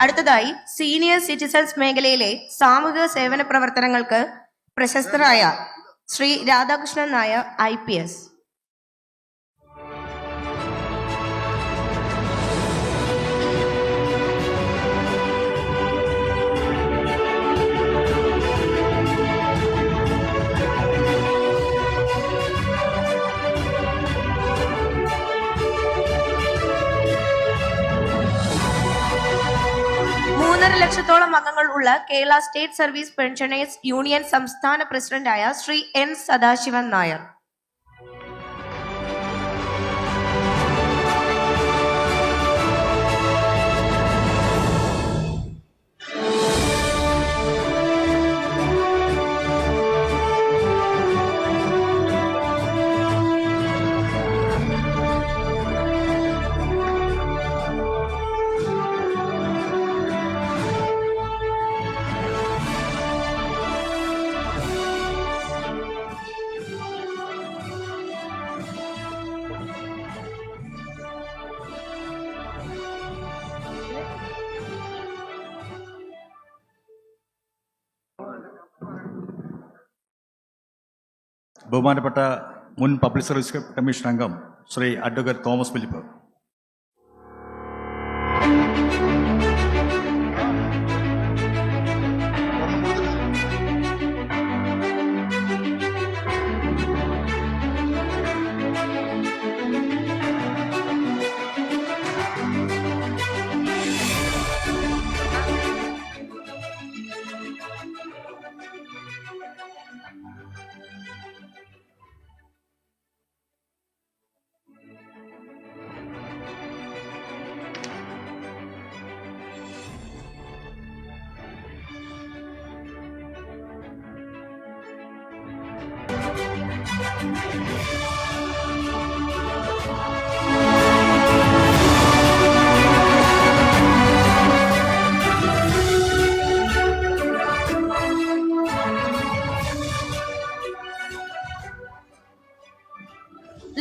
അടുത്തതായി senior citizens മേഖലയിലെ സാമൂഹിക സേവന പ്രവർത്തനങ്ങൾക്ക് പ്രശസ്തരായ ശ്രീ രാധാകൃഷ്ണൻ നായർ IPS. ലക്ഷത്തോളം അംഗങ്ങൾ ഉള്ള Kerala state service pensioners union സംസ്ഥാന പ്രസിഡന്റായ ശ്രീ N. സദാശിവൻ നായർ. ബഹുമാനപ്പെട്ട മുൻ പബ്ലിക് സർവീസ് കമ്മീഷൻ അംഗം ശ്രീ അഡ്വക്കേറ്റ് തോമസ് ഫിലിപ്പ്.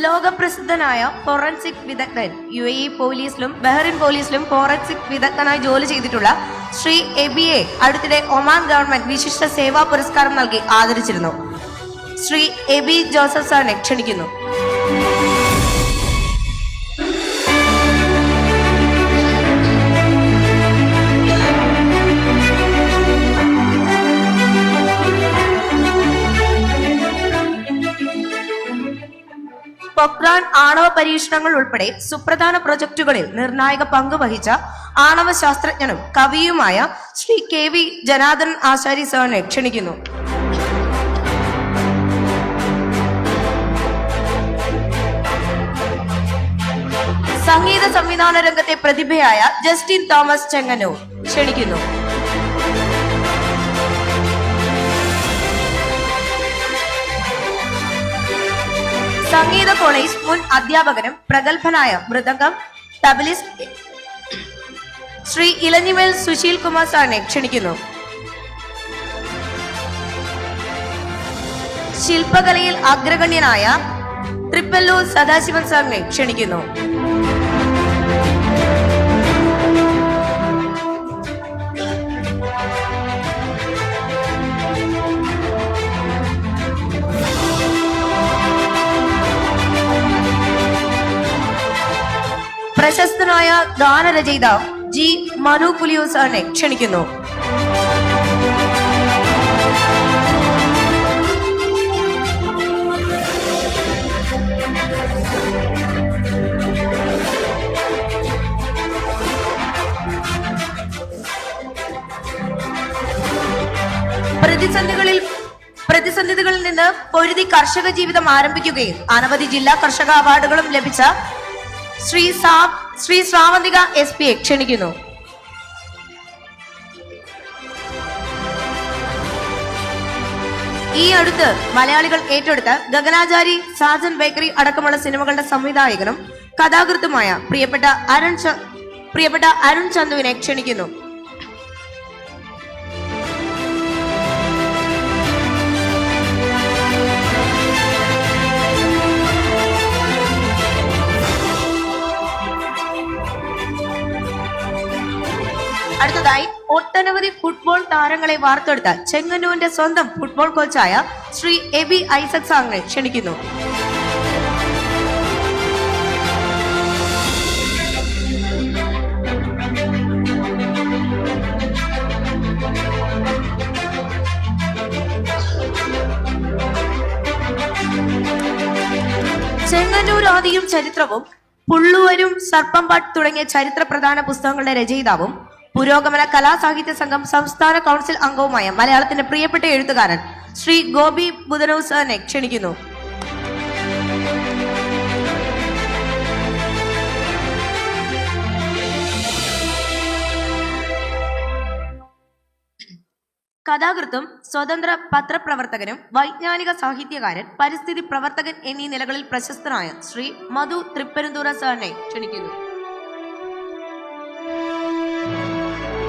ലോകപ്രസിദ്ധനായ ഫോറൻസിക് വിദഗ്ധൻ UAE പോലീസിലും ബഹ്റിൻ പോലീസിലും ഫോറൻസിക് വിദഗ്ധനായി ജോലി ചെയ്തിട്ടുള്ള ശ്രീ എബിയെ അടുത്തിടെ ഒമാൻ ഗവൺമെന്റ് വിശിഷ്ട സേവാ പുരസ്കാരം നൽകി ആദരിച്ചിരുന്നു. ശ്രീ എബി ജോസഫ് സാറിനെ ക്ഷണിക്കുന്നു. പൊക്രാൻ ആണവ പരീക്ഷണങ്ങൾ ഉൾപ്പെടെ സുപ്രധാന പ്രൊജക്ടുകളിൽ നിർണായക പങ്ക് വഹിച്ച ആണവ ശാസ്ത്രജ്ഞനും കവിയുമായ ശ്രീ KV ജനാർദ്ദൻ ആശാരി സാറിനെ ക്ഷണിക്കുന്നു. സംഗീത സംവിധാന രംഗത്തെ പ്രതിഭയായ ജസ്റ്റിൻ തോമസ് ചെങ്ങന്നൂർ ക്ഷണിക്കുന്നു. സംഗീത കോളേജ് മുൻ അധ്യാപകനും പ്രഗത്ഭനായ മൃദംഗം തബലിസ്റ്റ് ശ്രീ ഇലഞ്ഞിമേൽ സുശീൽ കുമാർ സാറിനെ ക്ഷണിക്കുന്നു. ശില്പകലയിൽ അഗ്രഗണ്യനായ തൃപ്പല്ലൂർ സദാശിവൻ സാറിനെ ക്ഷണിക്കുന്നു. പ്രശസ്തനായ ഗാനരചയിതാവ് G. മനു പുലിയൂർ സാറിനെ ക്ഷണിക്കുന്നു. പ്രതിസന്ധികളിൽ നിന്ന് പൊരുതി കർഷക ജീവിതം ആരംഭിക്കുകയും അനവധി ജില്ലാ കർഷക അവാർഡുകളും ലഭിച്ച ശ്രീ ശ്രാവന്തിക SP ക്ഷണിക്കുന്നു. ഈ അടുത്ത് മലയാളികൾ ഏറ്റെടുത്ത ഗഗനാചാരി, സാജൻ ബേക്കറി അടക്കമുള്ള സിനിമകളുടെ സംവിധായകനും കഥാകൃത്തുമായ പ്രിയപ്പെട്ട അരുൺ ചന്തുവിനെ ക്ഷണിക്കുന്നു. അടുത്തതായി ഒട്ടനവധി ഫുട്ബോൾ താരങ്ങളെ വാർത്തെടുത്ത ചെങ്ങന്നൂരിന്റെ സ്വന്തം ഫുട്ബോൾ കോച്ചായ ശ്രീ എബി ഐസക് സാറിനെ ക്ഷണിക്കുന്നു. ചെങ്ങന്നൂർ ആദിയും ചരിത്രവും, പുള്ളുവരും, സർപ്പംപാട്ട് തുടങ്ങിയ ചരിത്ര പ്രധാന പുസ്തകങ്ങളുടെ രചയിതാവും പുരോഗമന കലാസാഹിത്യ സംഘം സംസ്ഥാന കൗൺസിൽ അംഗവുമായ മലയാളത്തിന്റെ പ്രിയപ്പെട്ട എഴുത്തുകാരൻ ശ്രീ ഗോപി ബുധനൂർ സാറിനെ ക്ഷണിക്കുന്നു. കഥാകൃത്തും സ്വതന്ത്ര പത്രപ്രവർത്തകനും വൈജ്ഞാനിക സാഹിത്യകാരൻ, പരിസ്ഥിതി പ്രവർത്തകൻ എന്നീ നിലകളിൽ പ്രശസ്തനായ ശ്രീ മധു തൃപ്പരുന്തൂര സാറിനെ ക്ഷണിക്കുന്നു.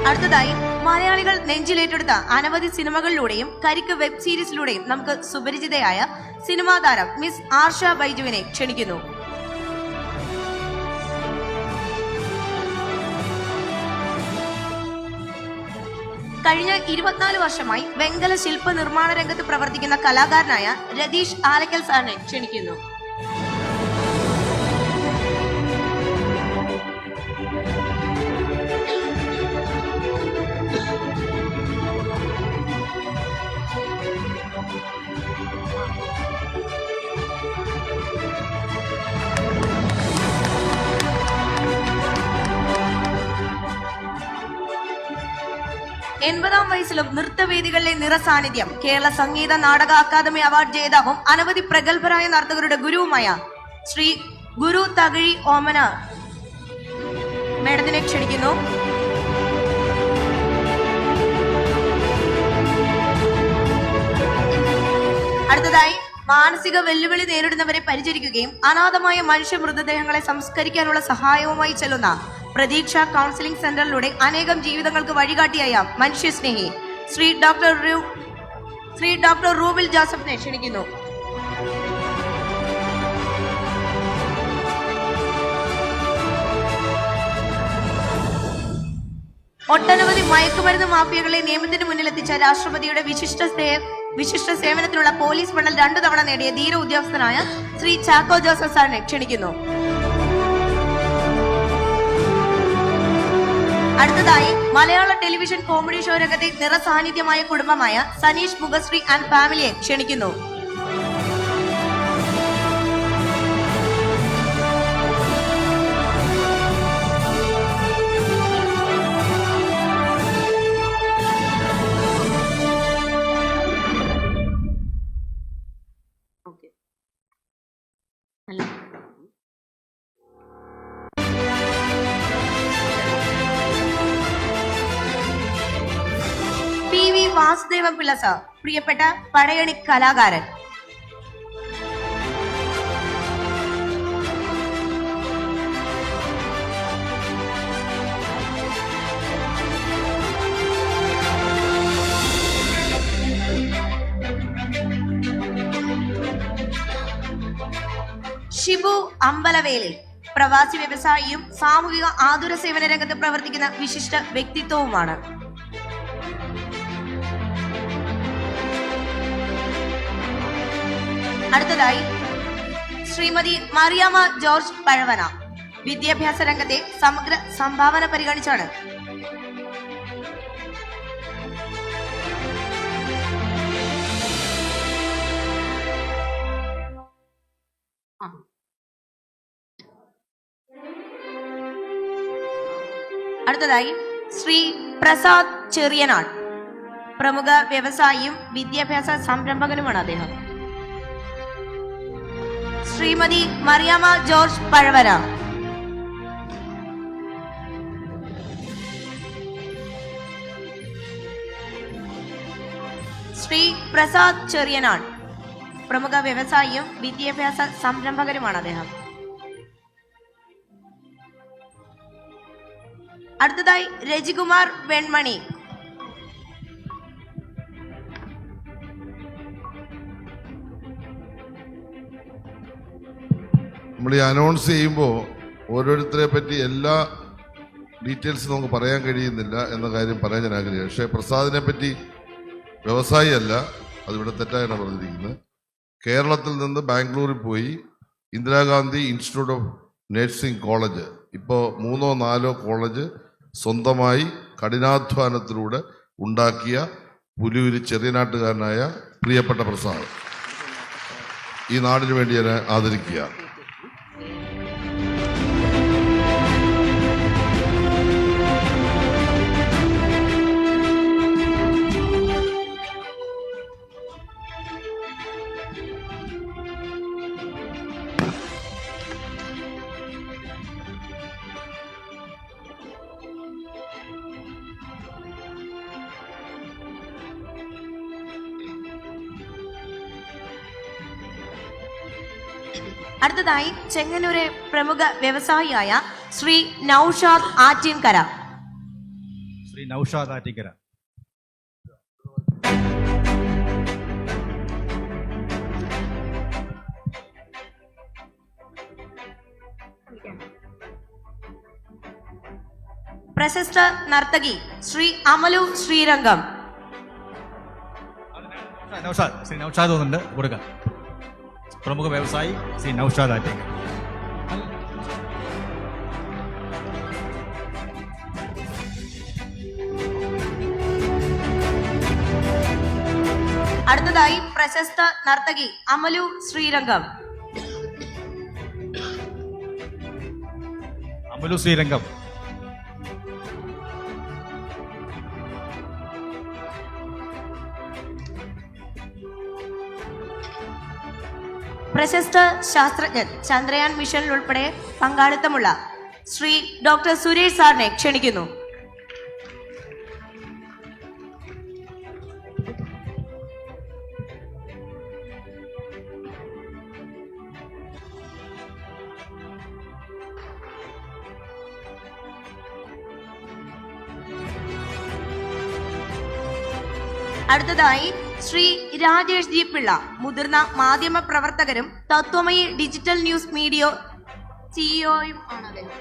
അടുത്തതായി മലയാളികൾ നെഞ്ചിലേറ്റെടുത്ത അനവധി സിനിമകളിലൂടെയും കരിക്ക് വെബ് സീരീസിലൂടെയും നമുക്ക് സുപരിചിതയായ സിനിമാ താരം മിസ് ആർഷ ബൈജുവിനെ ക്ഷണിക്കുന്നു. കഴിഞ്ഞ 24 വർഷമായി വെങ്കല ശില്പ നിർമ്മാണ രംഗത്ത് പ്രവർത്തിക്കുന്ന കലാകാരനായ രതീഷ് ആലക്കൽ സാറിനെ ക്ഷണിക്കുന്നു. എൺപതാം വയസ്സിലും നൃത്തവേദികളിലെ നിറസാന്നിധ്യം, കേരള സംഗീത നാടക അക്കാദമി അവാർഡ് ജേതാവും അനവധി പ്രഗത്ഭരായ നർത്തകരുടെ ഗുരുവുമായ ശ്രീ ഗുരു തകഴി ഓമന മേഡത്തിനെ ക്ഷണിക്കുന്നു. അടുത്തതായി മാനസിക വെല്ലുവിളി നേരിടുന്നവരെ പരിചരിക്കുകയും അനാഥമായ മനുഷ്യ മൃതദേഹങ്ങളെ സംസ്കരിക്കാനുള്ള സഹായവുമായി ചെല്ലുന്ന പ്രതീക്ഷ കൗൺസിലിംഗ് സെന്ററിലൂടെ അനേകം ജീവിതങ്ങൾക്ക് വഴികാട്ടിയായ മനുഷ്യസ്നേഹി ശ്രീ ഡോക്ടർ റൂബിൽ ജോസഫിനെ ക്ഷണിക്കുന്നു. ഒട്ടനവധി മയക്കുമരുന്ന് മാഫിയകളെ നിയമത്തിന് മുന്നിലെത്തിച്ച രാഷ്ട്രപതിയുടെ വിശിഷ്ട സേവനത്തിനുള്ള പോലീസ് മെഡൽ 2 തവണ നേടിയ ധീര ഉദ്യോഗസ്ഥനായ ശ്രീ ചാക്കോ ജോസഫ് സാറിനെ ക്ഷണിക്കുന്നു. അടുത്തതായി മലയാള ടെലിവിഷൻ കോമഡി ഷോ രംഗത്തെ നിറസാന്നിധ്യമായ കുടുംബമായ സനീഷ് മുഖശ്രീ ആൻഡ് ഫാമിലിയെ ക്ഷണിക്കുന്നു. വാസുദേവൻ പിള്ള സാർ, പ്രിയപ്പെട്ട പടയണി കലാകാരൻ. ഷിബു അമ്പലവേലിൽ, പ്രവാസി വ്യവസായിയും സാമൂഹിക ആതുര സേവന രംഗത്ത് പ്രവർത്തിക്കുന്ന വിശിഷ്ട വ്യക്തിത്വവുമാണ്. അടുത്തതായി ശ്രീമതി മറിയാമ്മ ജോർജ് പഴവന, വിദ്യാഭ്യാസ രംഗത്തെ സമഗ്ര സംഭാവന പരിഗണിച്ചാണ് അടുത്തതായി ശ്രീ പ്രസാദ് ചെറിയനാട്, പ്രമുഖ വ്യവസായിയും വിദ്യാഭ്യാസ സംരംഭകനുമാണ് അദ്ദേഹം. ശ്രീമതി മറിയാമ്മ ജോർജ് പഴവര, ശ്രീ പ്രസാദ് ചെറിയനാട്, പ്രമുഖ വ്യവസായിയും വിദ്യാഭ്യാസ സംരംഭകരുമാണ് അദ്ദേഹം. അടുത്തതായി രജികുമാർ വെൺമണി, നമ്മൾ ഈ അനൗൺസ് ചെയ്യുമ്പോൾ ഓരോരുത്തരെ പറ്റി എല്ലാ ഡീറ്റെയിൽസ് നമുക്ക് പറയാൻ കഴിയുന്നില്ല എന്ന കാര്യം പറയാൻ ഞാൻ ആഗ്രഹിക്കുന്നു. പക്ഷേ പ്രസാദിനെ പറ്റി വ്യവസായിയല്ല, അതിവിടെ തെറ്റായാണ് പറഞ്ഞിരിക്കുന്നത്. കേരളത്തിൽ നിന്ന് ബാംഗ്ലൂരിൽ പോയി Indira Gandhi institute of nursing college, ഇപ്പോൾ 3 or 4 കോളേജ് സ്വന്തമായി കഠിനാധ്വാനത്തിലൂടെ ഉണ്ടാക്കിയ പുലിയൂരി ചെറിയനാട്ടുകാരനായ പ്രിയപ്പെട്ട പ്രസാദ് ഈ നാടിനു വേണ്ടി ഞാൻ ആദരിക്കുക. അടുത്തതായി ചെങ്ങന്നൂരെ പ്രമുഖ വ്യവസായിയായ ശ്രീ നൌഷാദ് ആറ്റിൻകര. ശ്രീ നൌഷാദ് ആറ്റിൻകര. പ്രശസ്ത നർത്തകി ശ്രീ അമലു ശ്രീരംഗം. ശ്രീ നൌഷാദ് ഒന്നുണ്ട് കൊടുക്കാം. പ്രമുഖ വ്യവസായി ശ്രീ നൌഷാദ് ആറ്റിൻകര. അടുത്തതായി പ്രശസ്ത നർത്തകി അമലു ശ്രീരംഗം. അമലു ശ്രീരംഗം. പ്രശസ്ത ശാസ്ത്രജ്ഞൻ, ചന്ദ്രയാൻ മിഷനിൽ ഉൾപ്പെടെ പങ്കാളിത്തമുള്ള ശ്രീ ഡോക്ടർ സുരേഷ് സാറിനെ ക്ഷണിക്കുന്നു. അടുത്തതായി ശ്രീ രാജേഷ് ജി പിള്ള, മുതിർന്ന മാധ്യമ പ്രവർത്തകരും തത്വമയി ഡിജിറ്റൽ ന്യൂസ് മീഡിയ സിഇഒയും ആണ് അദ്ദേഹം.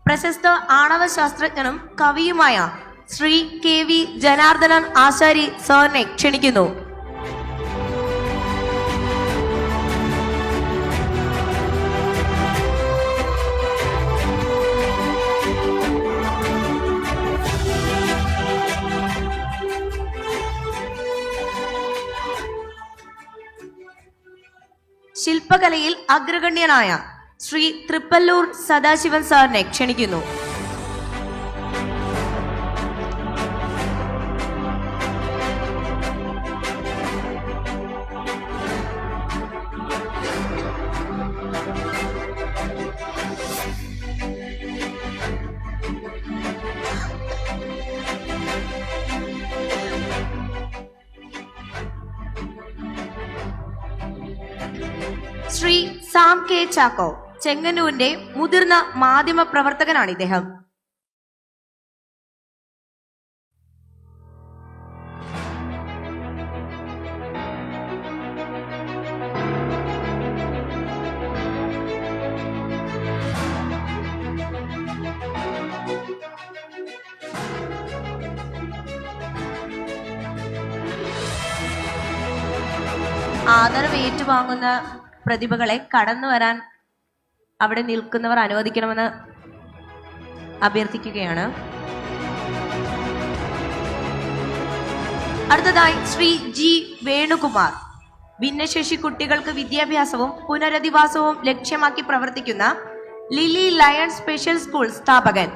പ്രശസ്ത ആണവ ശാസ്ത്രജ്ഞനും കവിയുമായ ശ്രീ KV ജനാർദ്ദനൻ ആശാരി സാറിനെ ക്ഷണിക്കുന്നു. ശില്പകലയിൽ അഗ്രഗണ്യനായ ശ്രീ തൃപ്പല്ലൂർ സദാശിവൻ സാറിനെ ക്ഷണിക്കുന്നു. ശ്രീ സാം കെ ചാക്കോ, ചെങ്ങന്നൂരിന്റെ മുതിർന്ന മാധ്യമ പ്രവർത്തകനാണ് ഇദ്ദേഹം. ആദരവ് ഏറ്റുവാങ്ങുന്ന പ്രതിഭകളെ കടന്നു വരാൻ അവിടെ നിൽക്കുന്നവർ അനുവദിക്കണമെന്ന് അഭ്യർത്ഥിക്കുകയാണ്. അടുത്തതായി ശ്രീ G വേണുകുമാർ, ഭിന്നശേഷി കുട്ടികൾക്ക് വിദ്യാഭ്യാസവും പുനരധിവാസവും ലക്ഷ്യമാക്കി പ്രവർത്തിക്കുന്ന ലിലി ലയൺ സ്പെഷ്യൽ സ്കൂൾ സ്ഥാപകൻ.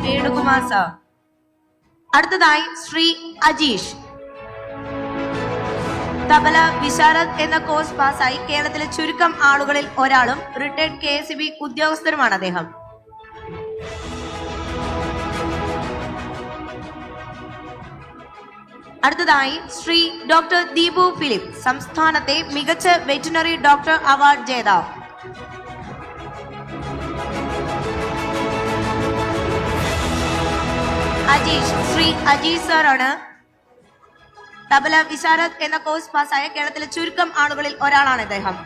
വേണുകുമാർ സാർ. അടുത്തതായി ശ്രീ അജീഷ്, തബല വിശാരദ് എന്ന കോഴ്സ് പാസ്സായി കേരളത്തിലെ ചുരുക്കം ആളുകളിൽ ഒരാളും റിട്ടയർഡ് KSEB ഉദ്യോഗസ്ഥരുമാണ് അദ്ദേഹം. അടുത്തതായി ശ്രീ ഡോക്ടർ ദീപു ഫിലിപ്പ്, സംസ്ഥാനത്തെ മികച്ച വെറ്റിനറി ഡോക്ടർ അവാർഡ് ജേതാവ്. അജീഷ്, ശ്രീ അജീഷ് സാറാണ്. തബല വിശാരദ് എന്ന കോഴ്സ് പാസ്സായ കേരളത്തിലെ ചുരുക്കം ആളുകളിൽ ഒരാളാണ് അദ്ദേഹം.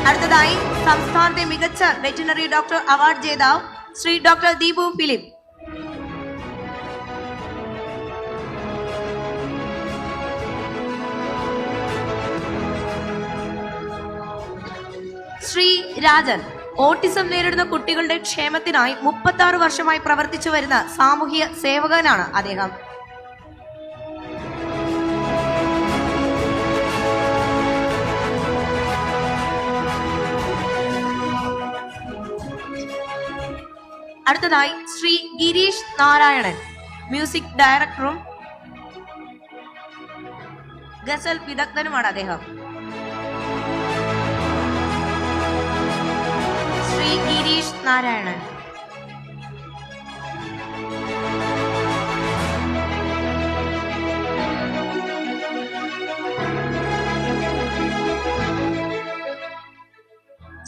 അടുത്തതായി സംസ്ഥാനത്തെ മികച്ച വെറ്റിനറി ഡോക്ടർ അവാർഡ് ജേതാവ് Shri doctor Deepu Philip. Shri Rajan, autism നേരിടുന്ന കുട്ടികളുടെ ക്ഷേമത്തിനായി 36 വർഷമായി പ്രവർത്തിച്ചു വരുന്ന സാമൂഹ്യ സേവകനാണ് അദ്ദേഹം. അടുത്തതായി ശ്രീ ഗിരീഷ് നാരായണൻ, മ്യൂസിക് ഡയറക്ടറും ഗസൽ വിദഗ്ധനുമാണ് അദ്ദേഹം. ശ്രീ ഗിരീഷ് നാരായണൻ.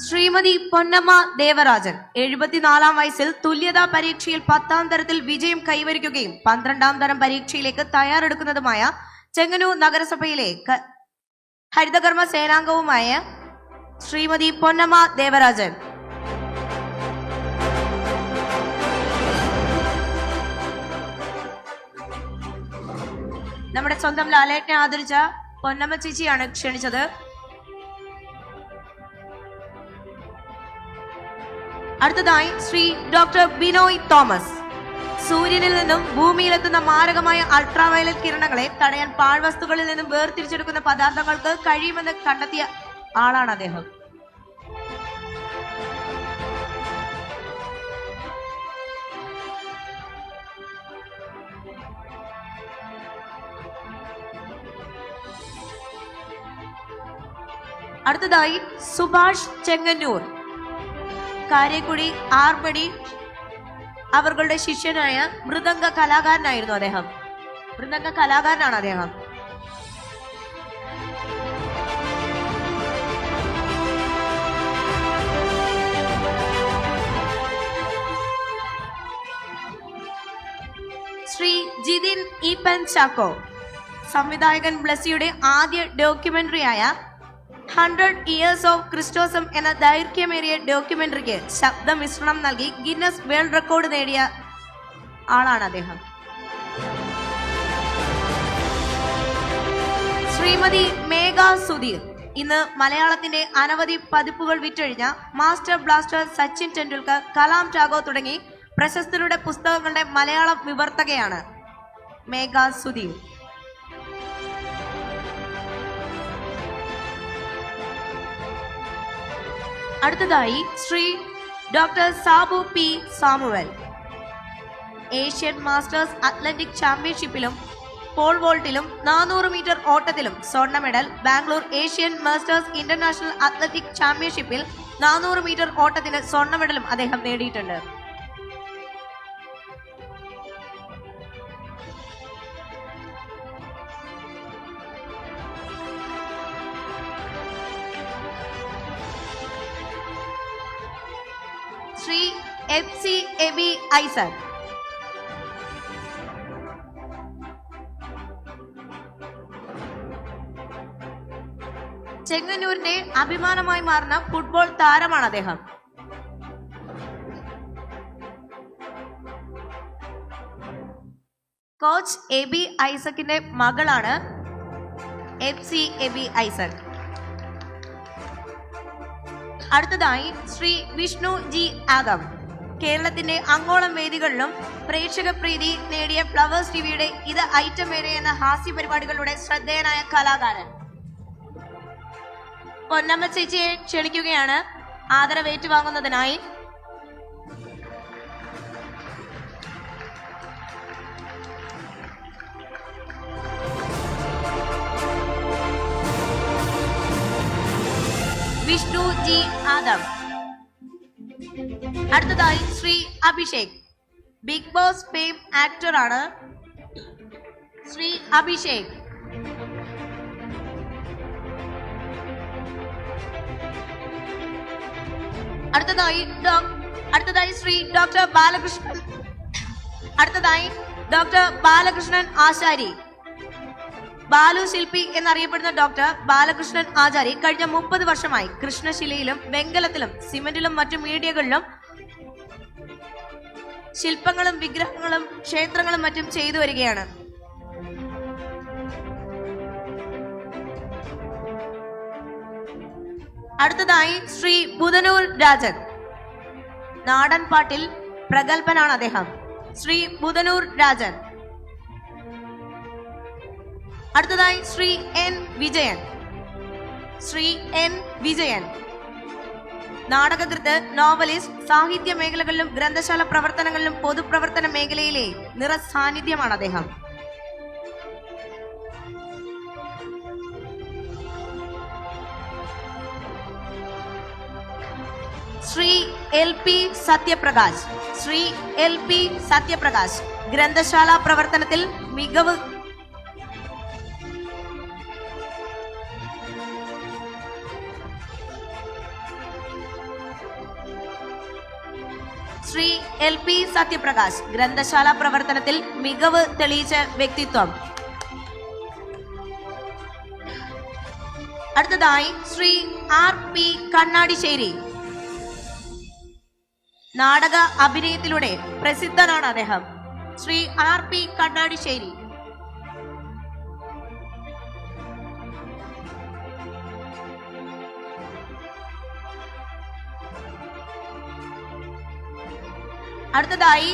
ശ്രീമതി പൊന്നമ്മ ദേവരാജൻ, 74 വയസ്സിൽ തുല്യതാ പരീക്ഷയിൽ 10ാം തരത്തിൽ വിജയം കൈവരിക്കുകയും 12ാം തരം പരീക്ഷയിലേക്ക് തയ്യാറെടുക്കുന്നതുമായ ചെങ്ങന്നൂർ നഗരസഭയിലെ ഹരിതകർമ്മ സേനാംഗവുമായ ശ്രീമതി പൊന്നമ്മ ദേവരാജൻ. നമ്മുടെ സ്വന്തം ലാലേട്ടനെ ആദരിച്ച പൊന്നമ്മ ചേച്ചിയാണ് ക്ഷണിച്ചത്. അടുത്തതായി ശ്രീ ഡോക്ടർ ബിനോയ് തോമസ്, സൂര്യനിൽ നിന്നും ഭൂമിയിലെത്തുന്ന മാരകമായ അൾട്രാവയലറ്റ് കിരണങ്ങളെ തടയാൻ പാഴ്വസ്തുക്കളിൽ നിന്നും വേർതിരിച്ചെടുക്കുന്ന പദാർത്ഥങ്ങൾക്ക് കഴിയുമെന്ന് കണ്ടെത്തിയ ആളാണ് അദ്ദേഹം. അടുത്തതായി സുഭാഷ് ചെങ്ങന്നൂർ, കാരേക്കുടി ആർമടി അവരുടെ ശിഷ്യനായ മൃദംഗ കലാകാരനായിരുന്നു അദ്ദേഹം. മൃദംഗ കലാകാരനാണ് അദ്ദേഹം. ശ്രീ ജിതിൻ ഈപ്പൻ ചാക്കോ, സംവിധായകൻ ബ്ലസ്സിയുടെ ആദ്യ ഡോക്യുമെന്ററിയായ 100 Years of Christosum എന്ന ദൈർഘ്യമേറിയ ഡോക്യുമെന്ററിക്ക് ശബ്ദമിശ്രണം നൽകി ഗിന്നസ് വേൾഡ് റെക്കോർഡ് നേടിയ ആളാണ് അദ്ദേഹം. ശ്രീമതി മേഘ സുധീർ, ഇന്ന് മലയാളത്തിന്റെ അനവധി പതിപ്പുകൾ വിറ്റഴിഞ്ഞ മാസ്റ്റർ ബ്ലാസ്റ്റർ സച്ചിൻ ടെണ്ടുൽക്കർ, കലാം ടാഗോർ തുടങ്ങി പ്രശസ്തരുടെ പുസ്തകങ്ങളുടെ മലയാളം വിവർത്തകയാണ് മേഘ സുധീർ. അടുത്തതായി Shri doctor Sabu P Samuel, Asian masters athletic ചാമ്പ്യൻഷിപ്പിലും പോൾ വോൾട്ടിലും 400 മീറ്റർ ഓട്ടത്തിലും സ്വർണ്ണ medal. Bangalore Asian masters international athletic ചാമ്പ്യൻഷിപ്പിൽ 400 മീറ്റർ ഓട്ടത്തിന് സ്വർണ്ണ മെഡലും അദ്ദേഹം നേടിയിട്ടുണ്ട്. ശ്രീ FC എബി ഐസക്, ചെങ്ങന്നൂരിന്റെ അഭിമാനമായി മാറുന്ന ഫുട്ബോൾ താരമാണ് അദ്ദേഹം. കോച്ച് എബി ഐസക്കിന്റെ മകളാണ് FC എബി ഐസക്. അടുത്തതായി ശ്രീ വിഷ്ണു ജി ആദം, കേരളത്തിന്റെ അങ്ങോളം വേദികളിലും പ്രേക്ഷക പ്രീതി നേടിയ ഫ്ലവേഴ്സ് ടിവിയുടെ ഇത് ഐറ്റം വേറെ എന്ന ഹാസ്യ പരിപാടികളുടെ ശ്രദ്ധേയനായ കലാകാരൻ. പൊന്നമ്മ ചേച്ചിയെ ക്ഷണിക്കുകയാണ് ആദരവേറ്റുവാങ്ങുന്നതിനായി. വിഷ്ണു ജി ആദം. അടുത്തതായി Shri Abhishek, big boss fame actor ആണ്. അഭിഷേക്. അടുത്തതായി ശ്രീ ഡോക്ടർ ബാലകൃഷ്ണൻ ആശാരി. ബാലു ശില്പി എന്നറിയപ്പെടുന്ന ഡോക്ടർ ബാലകൃഷ്ണൻ ആചാരി കഴിഞ്ഞ 30 വർഷമായി കൃഷ്ണശിലയിലും വെങ്കലത്തിലും സിമന്റിലും മറ്റു മീഡിയകളിലും ശില്പങ്ങളും വിഗ്രഹങ്ങളും ക്ഷേത്രങ്ങളും മറ്റും ചെയ്തു വരികയാണ്. അടുത്തതായി ശ്രീ ബുധനൂർ രാജൻ. നാടൻ പാട്ടിൽ പ്രഗത്ഭനാണ് അദ്ദേഹം. ശ്രീ ബുധനൂർ രാജൻ. അടുത്തതായി ശ്രീ എൻ വിജയൻ. നാടകകൃത്ത്, നോവലിസ്റ്റ്, സാഹിത്യ മേഖലകളിലും ഗ്രന്ഥശാല പ്രവർത്തനങ്ങളിലും പൊതുപ്രവർത്തന മേഖലയിലെ നിറസാന്നിധ്യമാണ് അദ്ദേഹം. ശ്രീ എൽ പി സത്യപ്രകാശ് ഗ്രന്ഥശാല പ്രവർത്തനത്തിൽ മികവ്. ശ്രീ എൽ പി സത്യപ്രകാശ് ഗ്രന്ഥശാല പ്രവർത്തനത്തിൽ മികവ് തെളിയിച്ച വ്യക്തിത്വം. അടുത്തതായി ശ്രീ ആർ പി കണ്ണാടിശ്ശേരി. നാടക അഭിനയത്തിലൂടെ പ്രസിദ്ധനാണ് അദ്ദേഹം. Shri R P Kannadisseri. അടുത്തതായി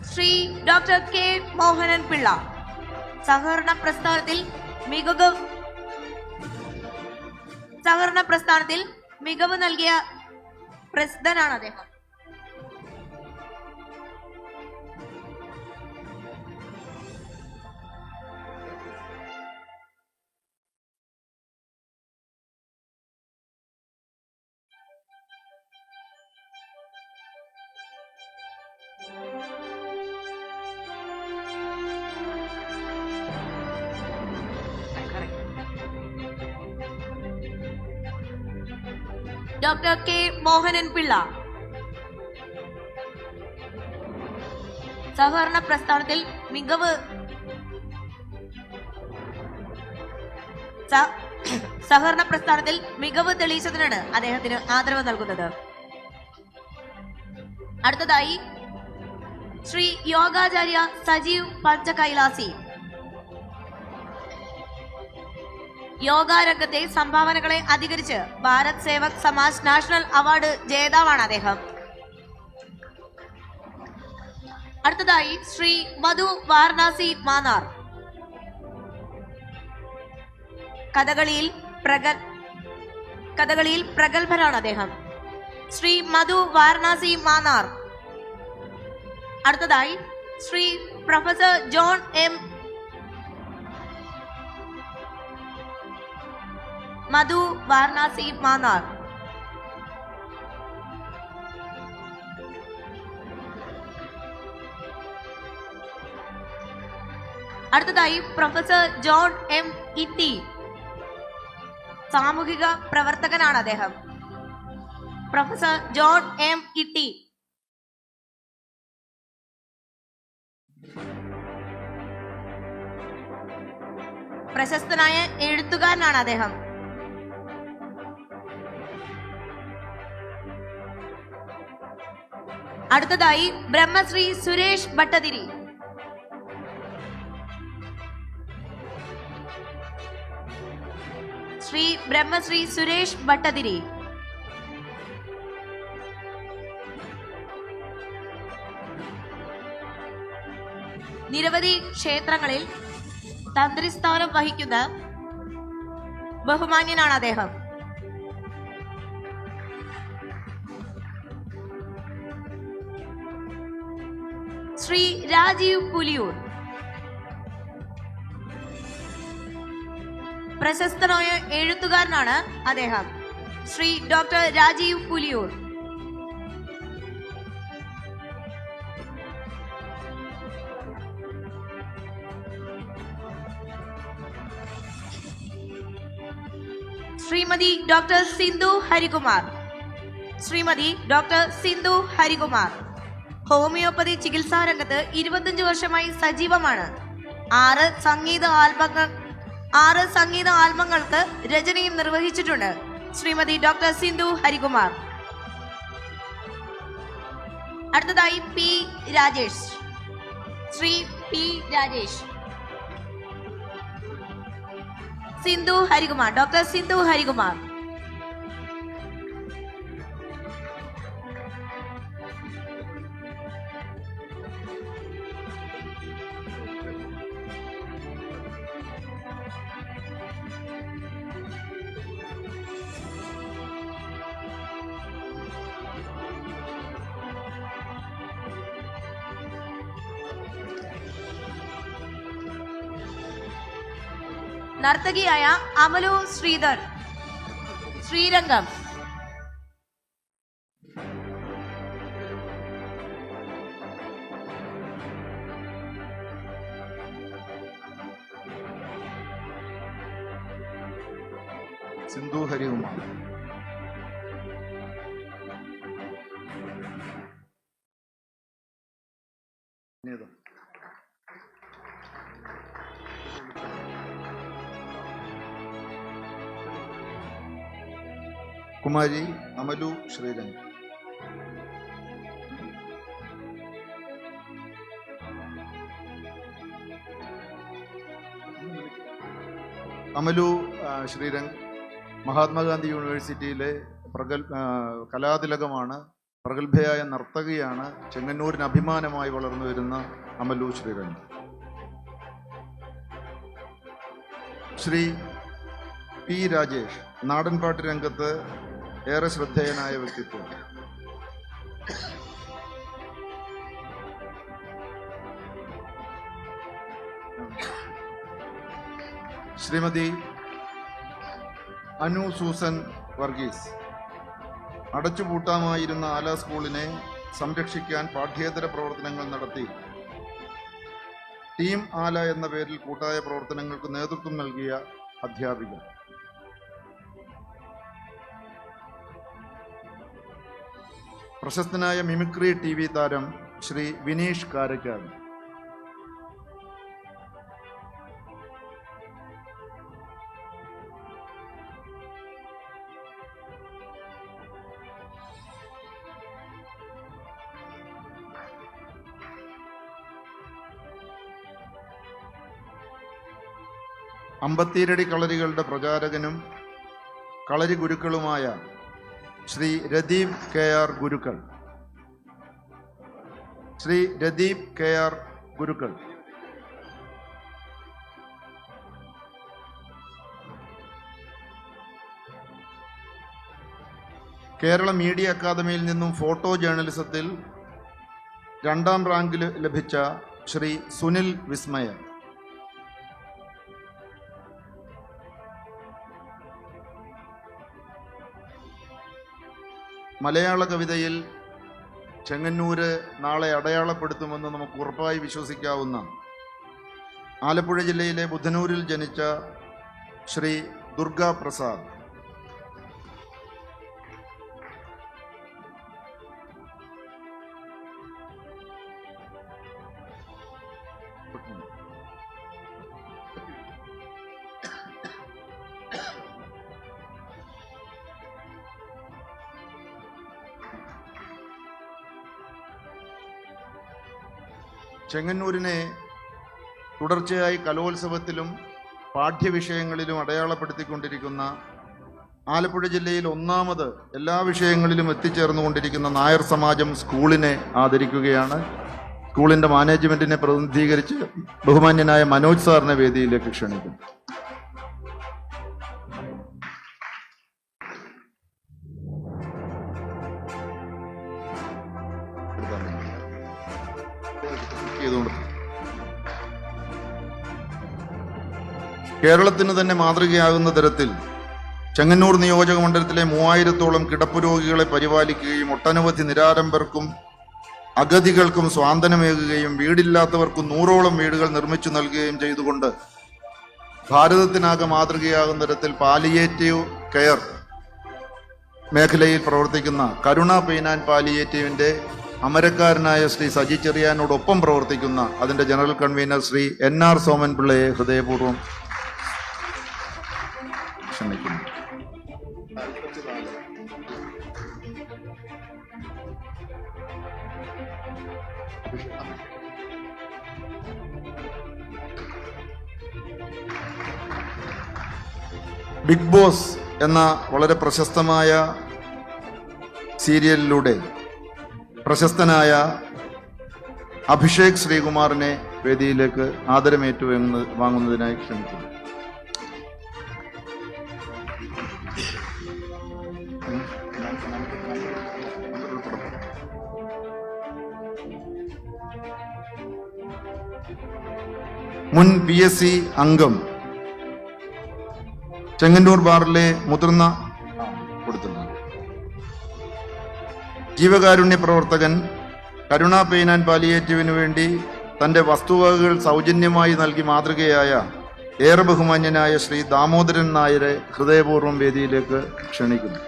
ശ്രീ ഡോക്ടർ കെ മോഹനൻ പിള്ള. സഹകരണ പ്രസ്ഥാനത്തിൽ മികവ് നൽകിയ പ്രസിദ്ധനാണ് അദ്ദേഹം. ഡോക്ടർ കെ മോഹനൻ പിള്ള സഹകരണ പ്രസ്ഥാനത്തിൽ മികവ് തെളിയിച്ചതിനാണ് അദ്ദേഹത്തിന് ആദരവ് നൽകുന്നത്. അടുത്തതായി ശ്രീ യോഗാചാര്യ സജീവ് പഞ്ചകൈലാസി. യോഗാരംഗത്തെ സംഭാവനകളെ അധികരിച്ച് ഭാരത് സേവക് സമാജ് നാഷണൽ അവാർഡ് ജേതാവാണ് അദ്ദേഹം. അടുത്തതായി ശ്രീ മധു വാരണാസി മാന്നാർ. കഥകളിയിൽ പ്രഗത്ഭനാണ് അദ്ദേഹം. ശ്രീ മധു വാരണാസി മാന്നാർ. അടുത്തതായി ശ്രീ പ്രൊഫസർ ജോൺ എം മധു വാരണാസി മാന്നാർ. അടുത്തതായി പ്രൊഫസർ ജോൺ എം ഇട്ടി. സാമൂഹിക പ്രവർത്തകനാണ് അദ്ദേഹം. പ്രൊഫസർ ജോൺ എം ഇട്ടി. പ്രശസ്തനായ എഴുത്തുകാരനാണ് അദ്ദേഹം. അടുത്തതായി ബ്രഹ്മശ്രീ സുരേഷ് ഭട്ടതിരി. ശ്രീ ബ്രഹ്മശ്രീ സുരേഷ് ഭട്ടതിരി. നിരവധി ക്ഷേത്രങ്ങളിൽ തന്ത്രിസ്ഥാനം വഹിക്കുന്ന ബഹുമാന്യനാണ് അദ്ദേഹം. ശ്രീ രാജീവ് പുലിയൂർ. പ്രശസ്തനായ എഴുത്തുകാരനാണ് അദ്ദേഹം. Shri doctor Rajeev Puliyoor. Shrimati doctor Sindhu Harikumar. Shrimati doctor Sindhu Harikumar homeopathy ചികിത്സാ രംഗത്ത് 25 വർഷമായി സജീവമാണ്. 6 സംഗീത ആൽബങ്ങൾക്ക് രചനയും നിർവഹിച്ചിട്ടുണ്ട്. ശ്രീമതി ഡോക്ടർ സിന്ധു ഹരികുമാർ. അടുത്തതായി P Rajesh. Shri P Rajesh. Sindhu Harikumar. Doctor Sindhu Harikumar. നർത്തകിയായ അമലു ശ്രീധർ. ശ്രീരംഗം. സിന്ധു ഹരികുമാർ. കുമാരി അമലു ശ്രീരംഗം. അമലു ശ്രീരംഗ് മഹാത്മാഗാന്ധി യൂണിവേഴ്സിറ്റിയിലെ കലാതിലകമാണ്. പ്രഗത്ഭയായ നർത്തകിയാണ്. ചെങ്ങന്നൂരിന് അഭിമാനമായി വളർന്നു വരുന്ന അമലു ശ്രീരംഗ്. ശ്രീ പി രാജേഷ് നാടൻപാട്ട് രംഗത്ത് ഏറെ ശ്രദ്ധേയനായ വ്യക്തിത്വം. ശ്രീമതി അനു സൂസൻ വർഗീസ് അടച്ചുപൂട്ടാമായിരുന്ന ആല സ്കൂളിനെ സംരക്ഷിക്കാൻ പാഠ്യേതര പ്രവർത്തനങ്ങൾ നടത്തി ടീം ആല എന്ന പേരിൽ കൂട്ടായ പ്രവർത്തനങ്ങൾക്ക് നേതൃത്വം നൽകിയ അധ്യാപിക. പ്രശസ്തനായ മിമിക്രി TV താരം ശ്രീ വിനീഷ് കാരക്കാട്. അമ്പത്തിരടി കളരികളുടെ പ്രചാരകനും കളരി ഗുരുക്കളുമായ ശ്രീ രദീപ് KR ഗുരുക്കൾ. ശ്രീ രദീപ് KR ഗുരുക്കൾ. കേരള മീഡിയ അക്കാദമിയിൽ നിന്നും ഫോട്ടോ ജേർണലിസത്തിൽ 2ാം റാങ്ക് ലഭിച്ച ശ്രീ സുനിൽ വിസ്മയ. മലയാള കവിതയിൽ ചെങ്ങന്നൂര് നാളെ അടയാളപ്പെടുത്തുമെന്ന് നമുക്ക് ഉറപ്പായി വിശ്വസിക്കാവുന്ന ആലപ്പുഴ ജില്ലയിലെ ബുധനൂരിൽ ജനിച്ച ശ്രീ ദുർഗാ പ്രസാദ്. ചെങ്ങന്നൂരിനെ തുടർച്ചയായി കലോത്സവത്തിലും പാഠ്യവിഷയങ്ങളിലും അടയാളപ്പെടുത്തിക്കൊണ്ടിരിക്കുന്ന, ആലപ്പുഴ ജില്ലയിൽ 1ാമത് എല്ലാ വിഷയങ്ങളിലും എത്തിച്ചേർന്നുകൊണ്ടിരിക്കുന്ന നായർ സമാജം സ്കൂളിനെ ആദരിക്കുകയാണ്. സ്കൂളിൻ്റെ മാനേജ്മെൻറ്റിനെ പ്രതിനിധീകരിച്ച് ബഹുമാന്യനായ മനോജ് സാറിനെ വേദിയിലേക്ക് ക്ഷണിക്കും. കേരളത്തിന് തന്നെ മാതൃകയാകുന്ന തരത്തിൽ ചെങ്ങന്നൂർ നിയോജക മണ്ഡലത്തിലെ 3000-ഓളം കിടപ്പ് രോഗികളെ പരിപാലിക്കുകയും ഒട്ടനവധി നിരാലംബർക്കും അഗതികൾക്കും സ്വാന്തനമേകുകയും വീടില്ലാത്തവർക്കും 100ഓളം വീടുകൾ നിർമ്മിച്ചു നൽകുകയും ചെയ്തുകൊണ്ട് ഭാരതത്തിനാകെ മാതൃകയാകുന്ന തരത്തിൽ പാലിയേറ്റീവ് കെയർ മേഖലയിൽ പ്രവർത്തിക്കുന്ന കരുണ പെയിൻ ആൻഡ് പാലിയേറ്റീവിൻ്റെ അമരക്കാരനായ ശ്രീ സജി ചെറിയാനോടൊപ്പം പ്രവർത്തിക്കുന്ന അതിൻ്റെ general convener Shri NR Soman പിള്ളയെ ഹൃദയപൂർവ്വം ക്ഷണിക്കുന്നു. ബിഗ് ബോസ് എന്ന വളരെ പ്രശസ്തമായ സീരിയലിലൂടെ പ്രശസ്തനായ അഭിഷേക് ശ്രീകുമാറിനെ വേദിയിലേക്ക് ആദരമേറ്റു വാങ്ങുന്നതിനായി ക്ഷണിക്കുന്നു. മുൻ PSC അംഗം, ചെങ്ങന്നൂർ ബാറിലെ മുതിർന്ന ജീവകാരുണ്യ പ്രവർത്തകൻ, കരുണ പെയിൻ ആൻഡ് പാലിയേറ്റീവിന് വേണ്ടി തൻ്റെ വസ്തുവകകൾ സൗജന്യമായി നൽകി മാതൃകയായ ഏറെ ബഹുമാന്യനായ ശ്രീ ദാമോദരൻ നായരെ ഹൃദയപൂർവ്വം വേദിയിലേക്ക് ക്ഷണിക്കുന്നു.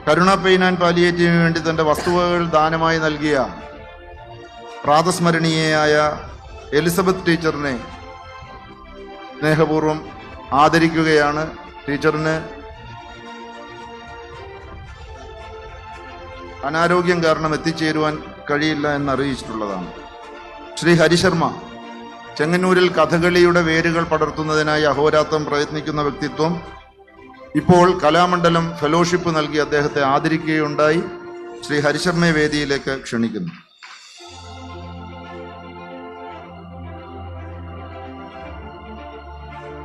കരുണ പെയിൻ ആൻഡ് പാലിയേറ്റീവിന് വേണ്ടി തൻ്റെ വസ്തുവകകൾ ദാനമായി നൽകിയ പ്രാതസ്മരണീയയായ എലിസബത്ത് ടീച്ചറിനെ സ്നേഹപൂർവ്വം ആദരിക്കുകയാണ്. ടീച്ചറിന് അനാരോഗ്യം കാരണം എത്തിച്ചേരുവാൻ കഴിയില്ല എന്നറിയിച്ചിട്ടുള്ളതാണ്. ശ്രീ ഹരിശർമ്മ, ചെങ്ങന്നൂരിൽ കഥകളിയുടെ വേരുകൾ പടർത്തുന്നതിനായി അഹോരാത്രം പ്രയത്നിക്കുന്ന വ്യക്തിത്വം, ഇപ്പോൾ കലാമണ്ഡലം ഫെലോഷിപ്പ് നൽകി അദ്ദേഹത്തെ ആദരിക്കുകയുണ്ടായി. ശ്രീ ഹരിശർമ്മയെ വേദിയിലേക്ക് ക്ഷണിക്കുന്നു.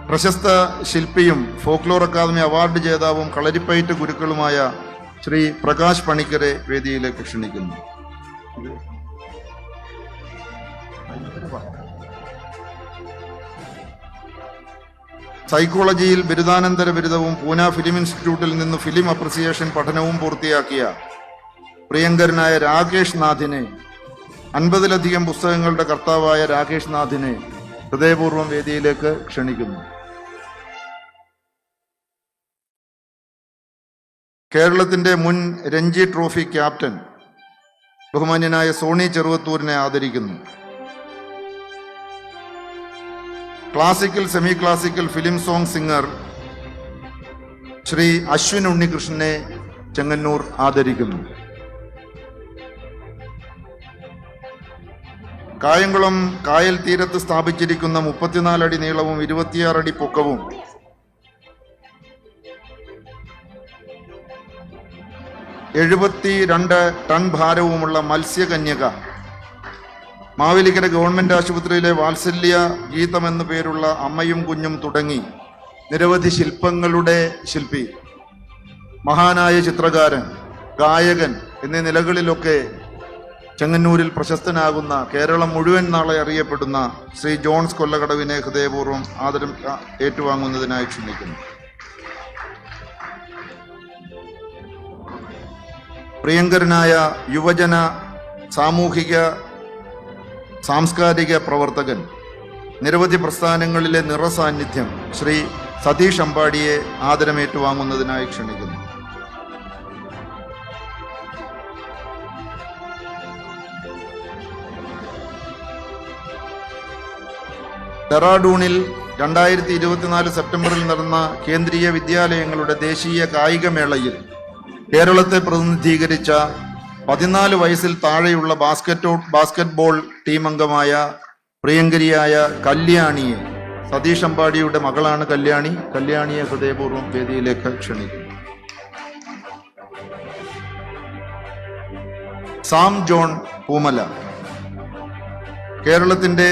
പ്രശസ്ത ശില്പിയും ഫോക്ലോർ അക്കാദമി അവാർഡ് ജേതാവും കളരിപ്പയറ്റ് ഗുരുക്കളുമായ ശ്രീ പ്രകാശ് പണിക്കരെ വേദിയിലേക്ക് ക്ഷണിക്കുന്നു. സൈക്കോളജിയിൽ ബിരുദാനന്തര ബിരുദവും പൂന ഫിലിം ഇൻസ്റ്റിറ്റ്യൂട്ടിൽ നിന്ന് ഫിലിം അപ്രിസിയേഷൻ പഠനവും പൂർത്തിയാക്കിയ പ്രിയങ്കരനായ രാകേഷ് നാഥിനെ, 50ലധികം പുസ്തകങ്ങളുടെ കർത്താവായ രാകേഷ് നാഥിനെ ഹൃദയപൂർവ്വം വേദിയിലേക്ക് ക്ഷണിക്കുന്നു. കേരളത്തിന്റെ മുൻ രഞ്ജി ട്രോഫി ക്യാപ്റ്റൻ ബഹുമാന്യനായ സോണി ചെറുവത്തൂരിനെ ആദരിക്കുന്നു. Classical semi classical film song singer Shri Ashwin ഉണ്ണികൃഷ്ണനെ ചെങ്ങന്നൂർ ആദരിക്കുന്നു. കായംകുളം കായൽ തീരത്ത് സ്ഥാപിച്ചിരിക്കുന്ന 34 അടി നീളവും 26 അടി പൊക്കവും 72 ടൺ ഭാരവുമുള്ള മത്സ്യകന്യക മാവേലിക്കര ഗവൺമെന്റ് ആശുപത്രിയിലെ വാത്സല്യ ഗീതം എന്നു പേരുള്ള അമ്മയും കുഞ്ഞും തുടങ്ങി നിരവധി ശില്പങ്ങളുടെ ശില്പി, മഹാനായ ചിത്രകാരൻ, ഗായകൻ എന്നീ നിലകളിലൊക്കെ ചെങ്ങന്നൂരിൽ പ്രശസ്തനാകുന്ന, കേരളം മുഴുവൻ നാളെ അറിയപ്പെടുന്ന ശ്രീ ജോൺസ് കൊല്ലകടവിനെ ഹൃദയപൂർവ്വം ആദരം ഏറ്റുവാങ്ങുന്നതിനായി ക്ഷണിക്കുന്നു. പ്രിയങ്കരനായ യുവജന സാമൂഹിക സാംസ്കാരിക പ്രവർത്തകൻ, നിരവധി പ്രസ്ഥാനങ്ങളിലെ നിറസാന്നിധ്യം ശ്രീ സതീഷ് അമ്പാടിയെ ആദരമേറ്റുവാങ്ങുന്നതിനായി ക്ഷണിക്കുന്നു. ഡെറാഡൂണിൽ 2024 സെപ്റ്റംബറിൽ നടന്ന കേന്ദ്രീയ വിദ്യാലയങ്ങളുടെ ദേശീയ കായികമേളയിൽ കേരളത്തെ പ്രതിനിധീകരിച്ച 14 വയസ്സിൽ താഴെയുള്ള ബാസ്കറ്റ്ബോൾ ടീം അംഗമായ പ്രിയങ്കരിയായ കല്യാണിയെ, സതീഷ് അമ്പാടിയുടെ മകളാണ് കല്യാണിയെ ഹൃദയപൂർവ്വം വേദിയിലേക്ക് ക്ഷണിക്കുന്നു. സാം ജോൺ പൂമല, കേരളത്തിന്റെ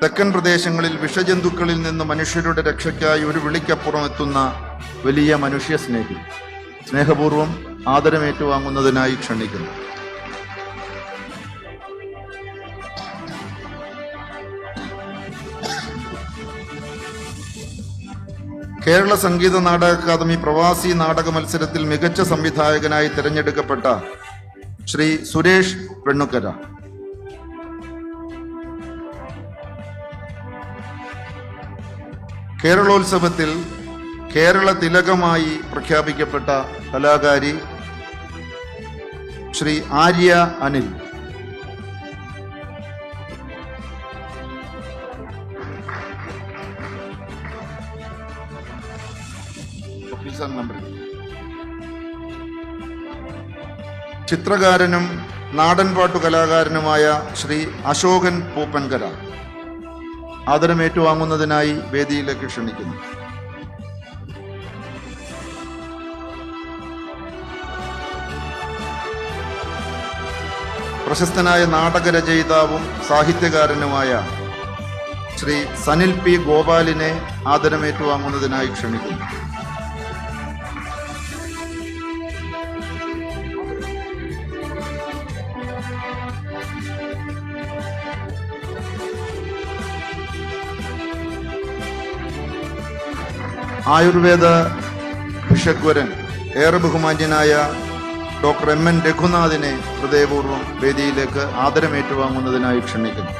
തെക്കൻ പ്രദേശങ്ങളിൽ വിഷജന്തുക്കളിൽ നിന്ന് മനുഷ്യരുടെ രക്ഷയ്ക്കായി ഒരു വിളിക്കപ്പുറം എത്തുന്ന വലിയ മനുഷ്യ സ്നേഹി, സ്നേഹപൂർവ്വം ആദരമേറ്റുവാങ്ങുന്നതിനായി ക്ഷണിക്കുന്നു. കേരള സംഗീത നാടക അക്കാദമി പ്രവാസി നാടക മത്സരത്തിൽ മികച്ച സംവിധായകനായി തിരഞ്ഞെടുക്കപ്പെട്ട ശ്രീ സുരേഷ് വെണ്ണുക്കര, കേരളോത്സവത്തിൽ കേരള തിലകമായി പ്രഖ്യാപിക്കപ്പെട്ട കലാകാരി ശ്രീ ആര്യ അനിൽ. ചിത്രകാരനും നാടൻപാട്ടു കലാകാരനുമായ ശ്രീ അശോകൻ പൂപ്പൻകര ആദരം ഏറ്റുവാങ്ങുന്നതിനായി വേദിയിലേക്ക് ക്ഷണിക്കുന്നു. പ്രശസ്തനായ നാടകരചയിതാവും സാഹിത്യകാരനുമായ ശ്രീ സനിൽ പി ഗോപാലിനെ ആദരം ഏറ്റുവാങ്ങുന്നതിനായി ക്ഷണിക്കുന്നു. ആയുർവേദ ഭിഷഗ്വരൻ ഏറെ ബഹുമാന്യനായ ഡോക്ടർ എം.എൻ. രഘുനാഥിനെ ഹൃദയപൂർവ്വം വേദിയിലേക്ക് ആദരമേറ്റുവാങ്ങുന്നതിനായി ക്ഷണിക്കുന്നു.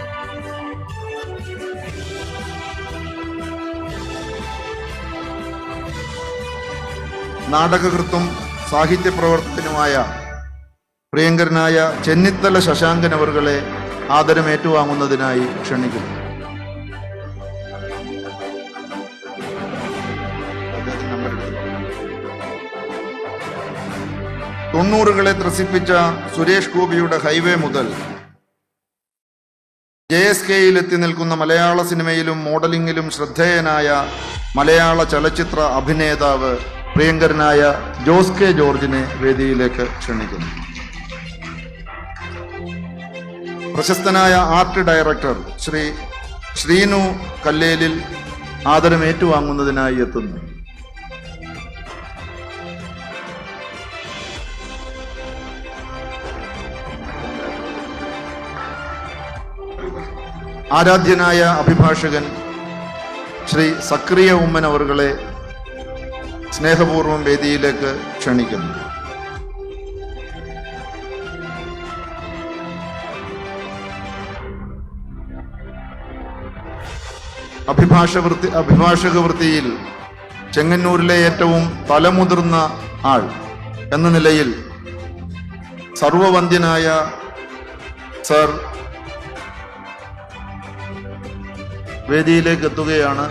നാടകകൃത്തും സാഹിത്യപ്രവർത്തകനുമായ പ്രിയങ്കരനായ ചെന്നിത്തല ശശാങ്കൻ അവർകളെ ആദരമേറ്റുവാങ്ങുന്നതിനായി ക്ഷണിക്കുന്നു. തൊണ്ണൂറുകളെ ത്രസിപ്പിച്ച സുരേഷ് ഗോപിയുടെ ഹൈവേ മുതൽ JSKയിൽ എത്തി നിൽക്കുന്ന മലയാള സിനിമയിലും മോഡലിംഗിലും ശ്രദ്ധേയനായ മലയാള ചലച്ചിത്ര അഭിനേതാവ് പ്രിയങ്കരനായ ജോസ് കെ ജോർജിനെ വേദിയിലേക്ക് ക്ഷണിക്കുന്നു. പ്രശസ്തനായ ആർട്ട് ഡയറക്ടർ ശ്രീ ശ്രീനു കല്ലേലിൽ ആദരം ഏറ്റുവാങ്ങുന്നതിനായി എത്തുന്നു. ആരാധ്യനായ അഭിഭാഷകൻ ശ്രീ സക്രിയ ഉമ്മൻ അവർകളെ സ്നേഹപൂർവ്വം വേദിയിലേക്ക് ക്ഷണിക്കുന്നു. അഭിഭാഷക വൃത്തിയിൽ ചെങ്ങന്നൂരിലെ ഏറ്റവും തലമുതിർന്ന ആൾ എന്ന നിലയിൽ സർവവന്ദ്യനായ സർ വേദിയിലേക്ക് എത്തുകയാണ്.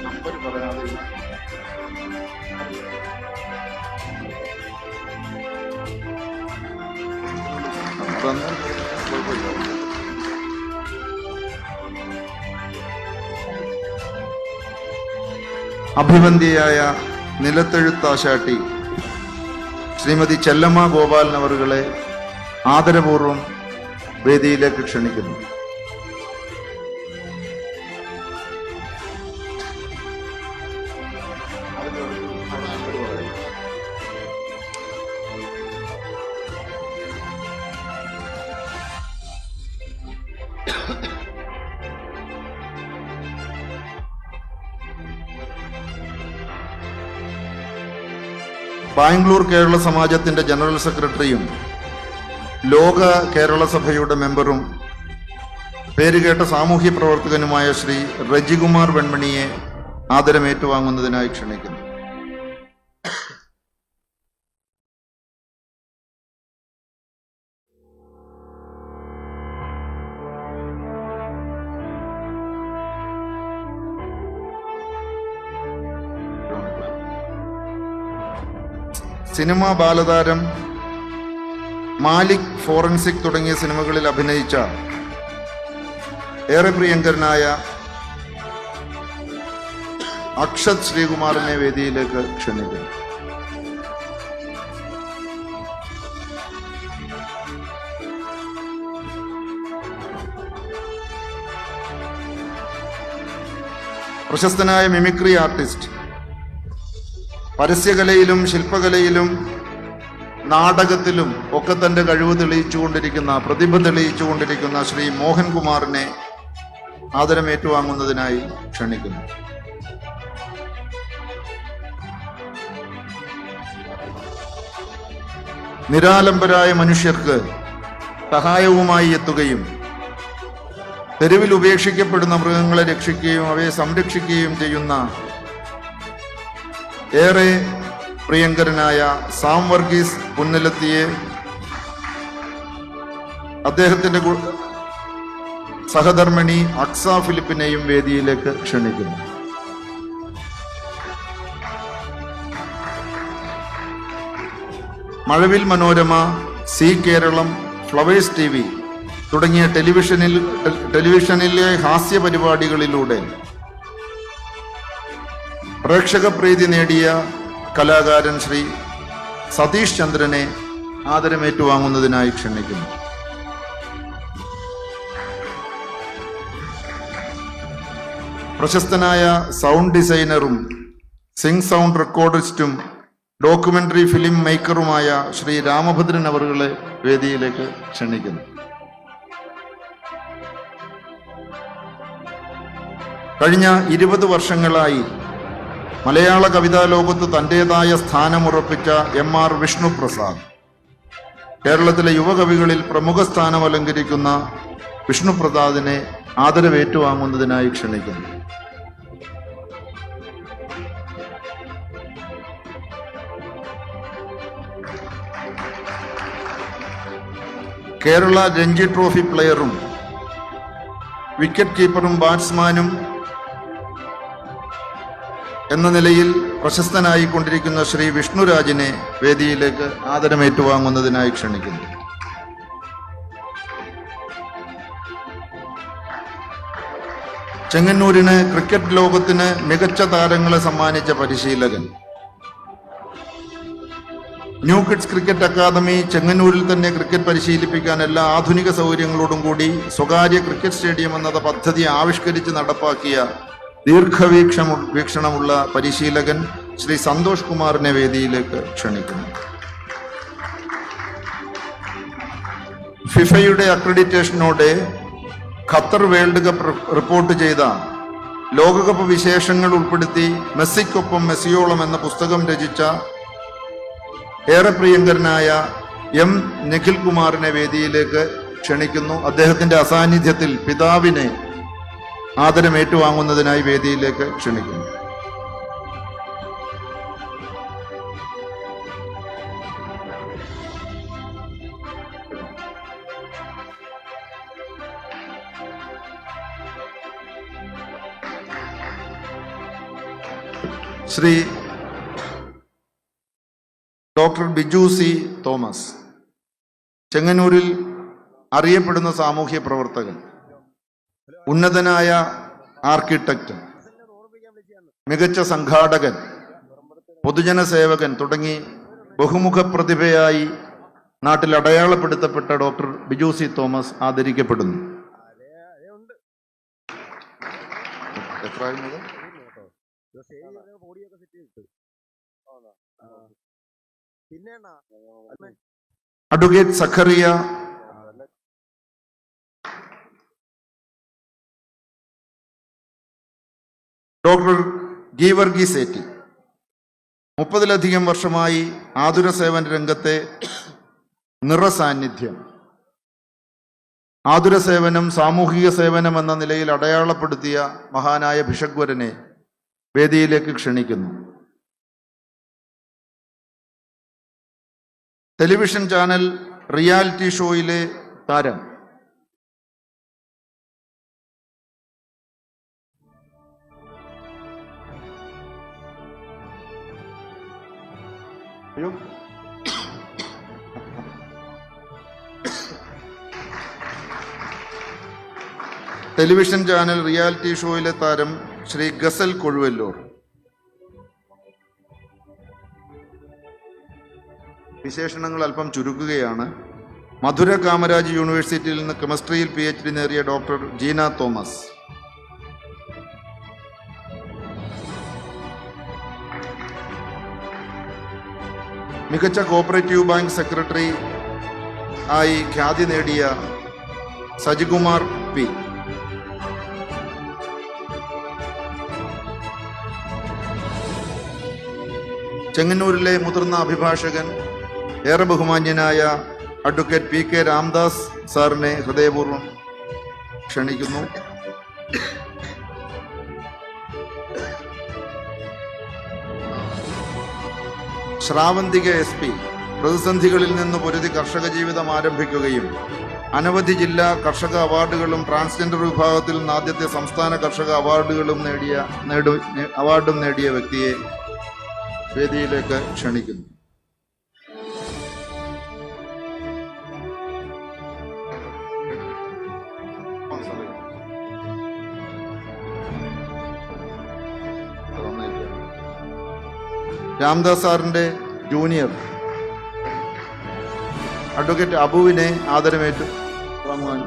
നമ്പർ പറയാതെ അഭിവന്ധ്യയായ നിലത്തെഴുത്താശാട്ടി ശ്രീമതി ചെല്ലമ്മ ഗോപാലൻ അവറുകളെ ആദരപൂർവ്വം വേദിയിലേക്ക് ക്ഷണിക്കുന്നു. ബാംഗ്ലൂർ കേരള സമാജത്തിന്റെ ജനറൽ സെക്രട്ടറിയും ലോക കേരള സഭയുടെ മെമ്പറും പേരുകേട്ട സാമൂഹ്യ പ്രവർത്തകനുമായ ശ്രീ റജികുമാർ വെൺമണിയെ ആദരം ഏറ്റുവാങ്ങുന്നതിനായി ക്ഷണിക്കുന്നു. സിനിമാ ബാലതാരം മാലിക്, ഫോറൻസിക് തുടങ്ങിയ സിനിമകളിൽ അഭിനയിച്ച ഏറെ പ്രിയങ്കരനായ അക്ഷത് ശ്രീകുമാറിനെ വേദിയിലേക്ക് ക്ഷണിക്കുന്നു. പ്രശസ്തനായ മിമിക്രി ആർട്ടിസ്റ്റ്, പരസ്യകലയിലും ശില്പകലയിലും നാടകത്തിലും ഒക്കെ തന്റെ കഴിവ് തെളിയിച്ചുകൊണ്ടിരിക്കുന്ന, പ്രതിഭ തെളിയിച്ചുകൊണ്ടിരിക്കുന്ന ശ്രീ മോഹൻകുമാറിനെ ആദരം ഏറ്റുവാങ്ങുന്നതിനായി ക്ഷണിക്കുന്നു. നിരാലംബരായ മനുഷ്യർക്ക് സഹായവുമായി എത്തുകയും തെരുവിൽ ഉപേക്ഷിക്കപ്പെടുന്ന മൃഗങ്ങളെ രക്ഷിക്കുകയും അവയെ സംരക്ഷിക്കുകയും ചെയ്യുന്ന ഏറെ പ്രിയങ്കരനായ സാം വർഗീസ് പുന്നലത്തിയെ അദ്ദേഹത്തിന്റെ സഹധർമ്മിണി അക്സ ഫിലിപ്പിനെയും വേദിയിലേക്ക് ക്ഷണിക്കുന്നു. Mazhavil Manorama, Zee Keralam, flowers TV തുടങ്ങിയ ടെലിവിഷനിലെ ഹാസ്യ പരിപാടികളിലൂടെ പ്രേക്ഷക പ്രീതി നേടിയ കലാകാരൻ ശ്രീ സതീഷ് ചന്ദ്രനെ ആദരമേറ്റുവാങ്ങുന്നതിനായി ക്ഷണിക്കുന്നു. പ്രശസ്തനായ സൗണ്ട് ഡിസൈനറും സിംഗ് സൗണ്ട് റെക്കോർഡിസ്റ്റും ഡോക്യുമെന്ററി ഫിലിം മേക്കറുമായ ശ്രീ രാമഭദ്രൻ അവറുകളെ വേദിയിലേക്ക് ക്ഷണിക്കുന്നു. കഴിഞ്ഞ 20 വർഷങ്ങളായി മലയാള കവിതാ ലോകത്ത് തൻ്റെതായ സ്ഥാനമുറപ്പിച്ച MR വിഷ്ണുപ്രസാദ്, കേരളത്തിലെ യുവകവികളിൽ പ്രമുഖ സ്ഥാനം അലങ്കരിക്കുന്ന വിഷ്ണുപ്രസാദിനെ ആദരവേറ്റുവാങ്ങുന്നതിനായി ക്ഷണിക്കുന്നു. കേരള രഞ്ജി ട്രോഫി പ്ലെയറും വിക്കറ്റ് കീപ്പറും ബാറ്റ്സ്മാനും എന്ന നിലയിൽ പ്രശസ്തനായി കൊണ്ടിരിക്കുന്ന ശ്രീ വിഷ്ണുരാജിനെ വേദിയിലേക്ക് ആദരമേറ്റുവാങ്ങുന്നതിനായി ക്ഷണിക്കുന്നു. ചെങ്ങന്നൂരിന് ക്രിക്കറ്റ് ലോകത്തിന് മികച്ച താരങ്ങളെ സമ്മാനിച്ച പരിശീലകൻ, ന്യൂ കിഡ്സ് ക്രിക്കറ്റ് അക്കാദമി ചെങ്ങന്നൂരിൽ തന്നെ ക്രിക്കറ്റ് പരിശീലിപ്പിക്കാൻ എല്ലാ ആധുനിക സൗകര്യങ്ങളോടും കൂടി സ്വകാര്യ ക്രിക്കറ്റ് സ്റ്റേഡിയം എന്ന പദ്ധതി ആവിഷ്കരിച്ച് നടപ്പാക്കിയ ദീർഘവീക്ഷണമുള്ള പരിശീലകൻ ശ്രീ സന്തോഷ് കുമാറിനെ വേദിയിലേക്ക് ക്ഷണിക്കുന്നു. ഫിഫയുടെ അക്രഡിറ്റേഷനോടെ ഖത്തർ വേൾഡ് കപ്പ് റിപ്പോർട്ട് ചെയ്ത ലോകകപ്പ് വിശേഷങ്ങൾ ഉൾപ്പെടുത്തി മെസ്സിക്കൊപ്പം മെസ്സിയോളം എന്ന പുസ്തകം രചിച്ച ഏറെ പ്രിയങ്കരനായ M. നിഖിൽ കുമാറിനെ വേദിയിലേക്ക് ക്ഷണിക്കുന്നു. അദ്ദേഹത്തിന്റെ അസാന്നിധ്യത്തിൽ പിതാവിനെ ആദരമേറ്റുവാങ്ങുന്നതിനായി വേദിയിലേക്ക് ക്ഷണിക്കുന്നു. Shri doctor Biju C Thomas, ചെങ്ങന്നൂരിൽ അറിയപ്പെടുന്ന സാമൂഹ്യ പ്രവർത്തകൻ, ഉന്നതനായ ആർക്കിടെക്റ്റ്, മികച്ച സംഘാടകൻ, പൊതുജന സേവകൻ തുടങ്ങി ബഹുമുഖ പ്രതിഭയായി നാട്ടിൽ അടയാളപ്പെടുത്തപ്പെട്ട ഡോക്ടർ ബിജു സി തോമസ് ആദരിക്കപ്പെടുന്നു. അഡ്വക്കേറ്റ് സഖറിയ, ഡോക്ടർ ഗീവർഗീസ് ഏറ്റി 30-ലധികം വർഷമായി ആതുര സേവന രംഗത്തെ നിറസാന്നിധ്യം, ആതുര സേവനം സാമൂഹിക സേവനം എന്ന നിലയിൽ അടയാളപ്പെടുത്തിയ മഹാനായ ഭിഷഗ്വരനെ വേദിയിലേക്ക് ക്ഷണിക്കുന്നു. ടെലിവിഷൻ ചാനൽ റിയാലിറ്റി ഷോയിലെ താരം, ടെലിവിഷൻ ചാനൽ റിയാലിറ്റി ഷോയിലെ താരം ശ്രീ ഗസൽ കൊഴുവല്ലൂർ. വിശേഷണങ്ങൾ അല്പം ചുരുക്കുകയാണ്. മധുര കാമരാജ് യൂണിവേഴ്സിറ്റിയിൽ നിന്ന് കെമിസ്ട്രിയിൽ PhD നേടിയ ഡോക്ടർ ജീന തോമസ്, മികച്ച കോപ്പറേറ്റീവ് ബാങ്ക് സെക്രട്ടറി ആയി ഖ്യാതി നേടിയ സജികുമാർ പി. ചെങ്ങന്നൂരിലെ മുതിർന്ന അഭിഭാഷകൻ ഏറെ ബഹുമാന്യനായ അഡ്വക്കേറ്റ് പി കെ രാംദാസ് സാറിനെ ഹൃദയപൂർവ്വം ക്ഷണിക്കുന്നു. ശ്രാവന്തിക SP പ്രതിസന്ധികളിൽ നിന്ന് പൊരുതി കർഷക ജീവിതം ആരംഭിക്കുകയും അനവധി ജില്ലാ കർഷക അവാർഡുകളും ട്രാൻസ്ജെൻഡർ വിഭാഗത്തിൽ നിന്ന് ആദ്യത്തെ സംസ്ഥാന കർഷക അവാർഡും നേടിയ വ്യക്തിയെ വേദിയിലേക്ക് ക്ഷണിക്കുന്നു. രാംദാസ് സാറിന്റെ ജൂനിയർ അഡ്വക്കേറ്റ് അബുവിനെ ആദരമേറ്റു വാങ്ങുവാൻ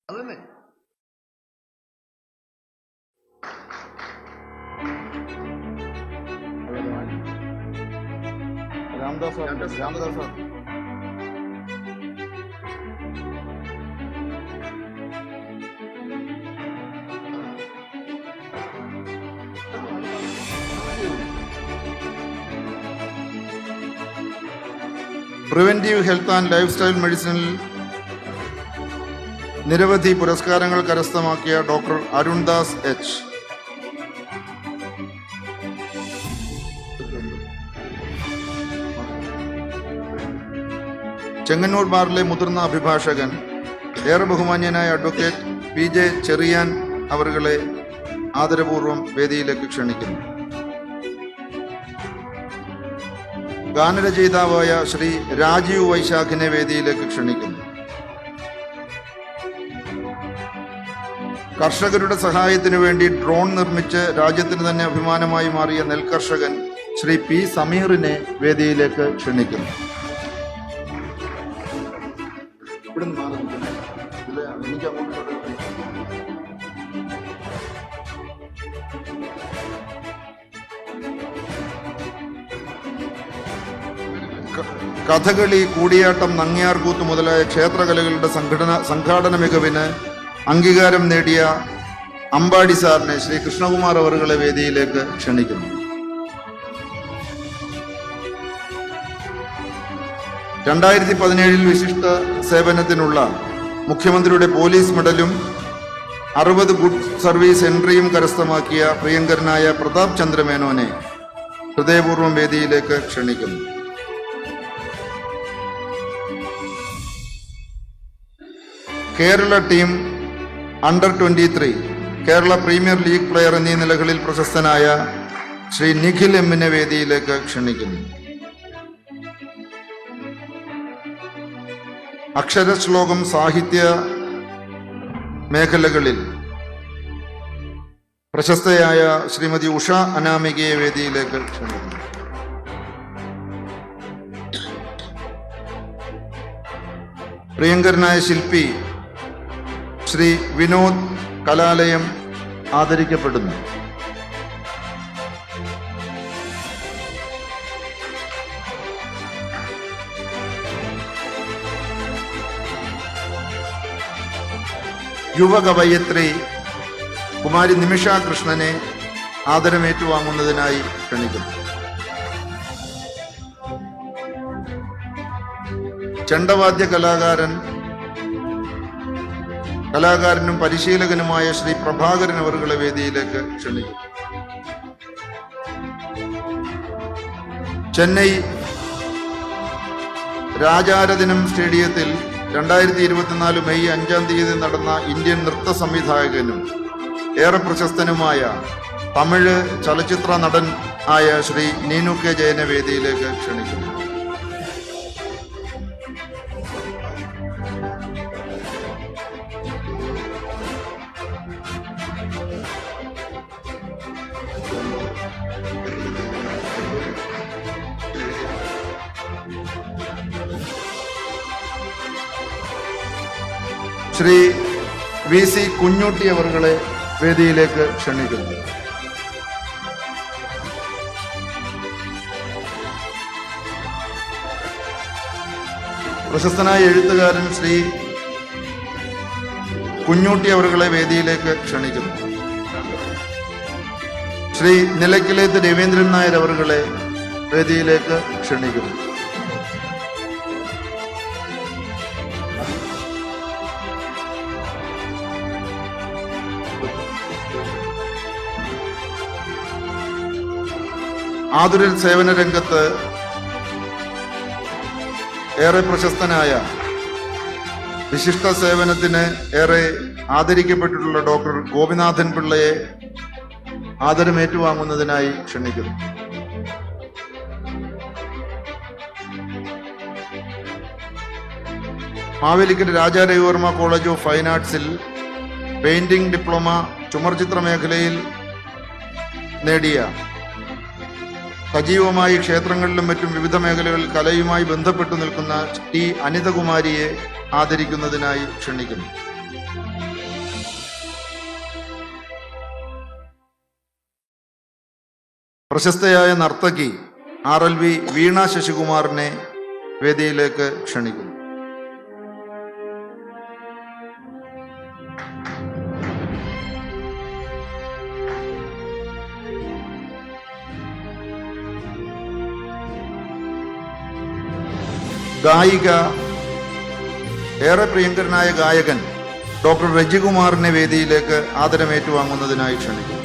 അതന്നെ Ramdas sir preventive health and lifestyle മെഡിസിനിൽ നിരവധി പുരസ്കാരങ്ങൾ കരസ്ഥമാക്കിയ ഡോക്ടർ അരുൺദാസ് എച്ച്. ചെങ്ങന്നൂർ ബാറിലെ മുതിർന്ന അഭിഭാഷകൻ ഏറെ ബഹുമാന്യനായ അഡ്വക്കേറ്റ് PJ ചെറിയാൻ അവരുകളെ ആദരപൂർവ്വം വേദിയിലേക്ക് ക്ഷണിക്കുന്നു. ഗാനരചയിതാവായ ശ്രീ രാജീവ് വൈശാഖിനെ വേദിയിലേക്ക് ക്ഷണിക്കുന്നു. കർഷകരുടെ സഹായത്തിനു വേണ്ടി ഡ്രോൺ നിർമ്മിച്ച് രാജ്യത്തിന് തന്നെ അഭിമാനമായി മാറിയ നെൽകർഷകൻ ശ്രീ P സമീറിനെ വേദിയിലേക്ക് ക്ഷണിക്കുന്നു. കഥകളി, കൂടിയാട്ടം, നങ്ങ്യാർകൂത്ത് മുതലായ ക്ഷേത്രകലകളുടെ സംഘാടന മികവിന് അംഗീകാരം നേടിയ അമ്പാടി സാറിനെ ശ്രീ കൃഷ്ണകുമാർ അവറുകളെ വേദിയിലേക്ക് ക്ഷണിക്കുന്നു. 2017 വിശിഷ്ട സേവനത്തിനുള്ള മുഖ്യമന്ത്രിയുടെ പോലീസ് മെഡലും 60 ഗുഡ് സർവീസ് എൻട്രിയും കരസ്ഥമാക്കിയ പ്രിയങ്കരനായ പ്രതാപ് ചന്ദ്രമേനോനെ ഹൃദയപൂർവ്വം വേദിയിലേക്ക് ക്ഷണിക്കുന്നു. Kerala team under 23 Kerala premier league player എന്നീ നിലകളിൽ പ്രശസ്തനായ ശ്രീ നിഖിൽ എമ്മിനെ വേദിയിലേക്ക് ക്ഷണിക്കുന്നു. അക്ഷരശ്ലോകം, സാഹിത്യ മേഖലകളിൽ പ്രശസ്തയായ ശ്രീമതി ഉഷ അനാമികയെ വേദിയിലേക്ക് ക്ഷണിക്കുന്നു. പ്രിയങ്കരനായ ശില്പി ശ്രീ വിനോദ് കലാലയം ആദരിക്കപ്പെടുന്നു. യുവകവയത്രി കുമാരി നിമിഷ കൃഷ്ണനെ ആദരമേറ്റുവാങ്ങുന്നതിനായി ക്ഷണിക്കുന്നു. ചെണ്ടവാദ്യ കലാകാരനും പരിശീലകനുമായ ശ്രീ പ്രഭാകരൻ അവറുകളെ വേദിയിലേക്ക് ക്ഷണിക്കുന്നു. ചെന്നൈ രാജാരദിനം സ്റ്റേഡിയത്തിൽ 2024 മെയ് 5-ാം തീയതി നടന്ന ഇന്ത്യൻ നൃത്ത സംവിധായകനും ഏറെ പ്രശസ്തനുമായ തമിഴ് ചലച്ചിത്ര നടൻ ആയ ശ്രീ നീനു കെ ജയനെ വേദിയിലേക്ക് ക്ഷണിക്കുന്നു. ശ്രീ VC കുഞ്ഞൂട്ടി അവറുകളെ വേദിയിലേക്ക് ക്ഷണിക്കുന്നു. പ്രശസ്തനായ എഴുത്തുകാരൻ ശ്രീ കുഞ്ഞൂട്ടി അവറുകളെ വേദിയിലേക്ക് ക്ഷണിക്കുന്നു. ശ്രീ നിലയ്ക്കലേത്ത് രവീന്ദ്രൻ നായർ അവറുകളെ വേദിയിലേക്ക് ക്ഷണിക്കുന്നു. ആതുര സേവന രംഗത്ത് ഏറെ പ്രശസ്തനായ, വിശിഷ്ട സേവനത്തിന് ഏറെ ആദരിക്കപ്പെട്ടിട്ടുള്ള ഡോക്ടർ ഗോപിനാഥൻ പിള്ളയെ ആദരമേറ്റുവാങ്ങുന്നതിനായി ക്ഷണിക്കുന്നു. Mavelikkara Raja Ravi Varma college of fine ആർട്സിൽ പെയിന്റിംഗ് ഡിപ്ലോമ ചുമർചിത്ര മേഖലയിൽ നേടിയ, സജീവമായി ക്ഷേത്രങ്ങളിലും മറ്റും വിവിധ മേഖലകളിൽ കലയുമായി ബന്ധപ്പെട്ടു നിൽക്കുന്ന ടി അനിതകുമാരിയെ ആദരിക്കുന്നതിനായി ക്ഷണിക്കുന്നു. പ്രശസ്തയായ നർത്തകി RLV വീണ ശശികുമാറിനെ വേദിയിലേക്ക് ക്ഷണിക്കുന്നു. ഗായിക, ഏറെ പ്രിയങ്കരനായ ഗായകൻ ഡോക്ടർ രജികുമാറിനെ വേദിയിലേക്ക് ആദരമേറ്റുവാങ്ങുന്നതിനായി ക്ഷണിക്കുന്നു.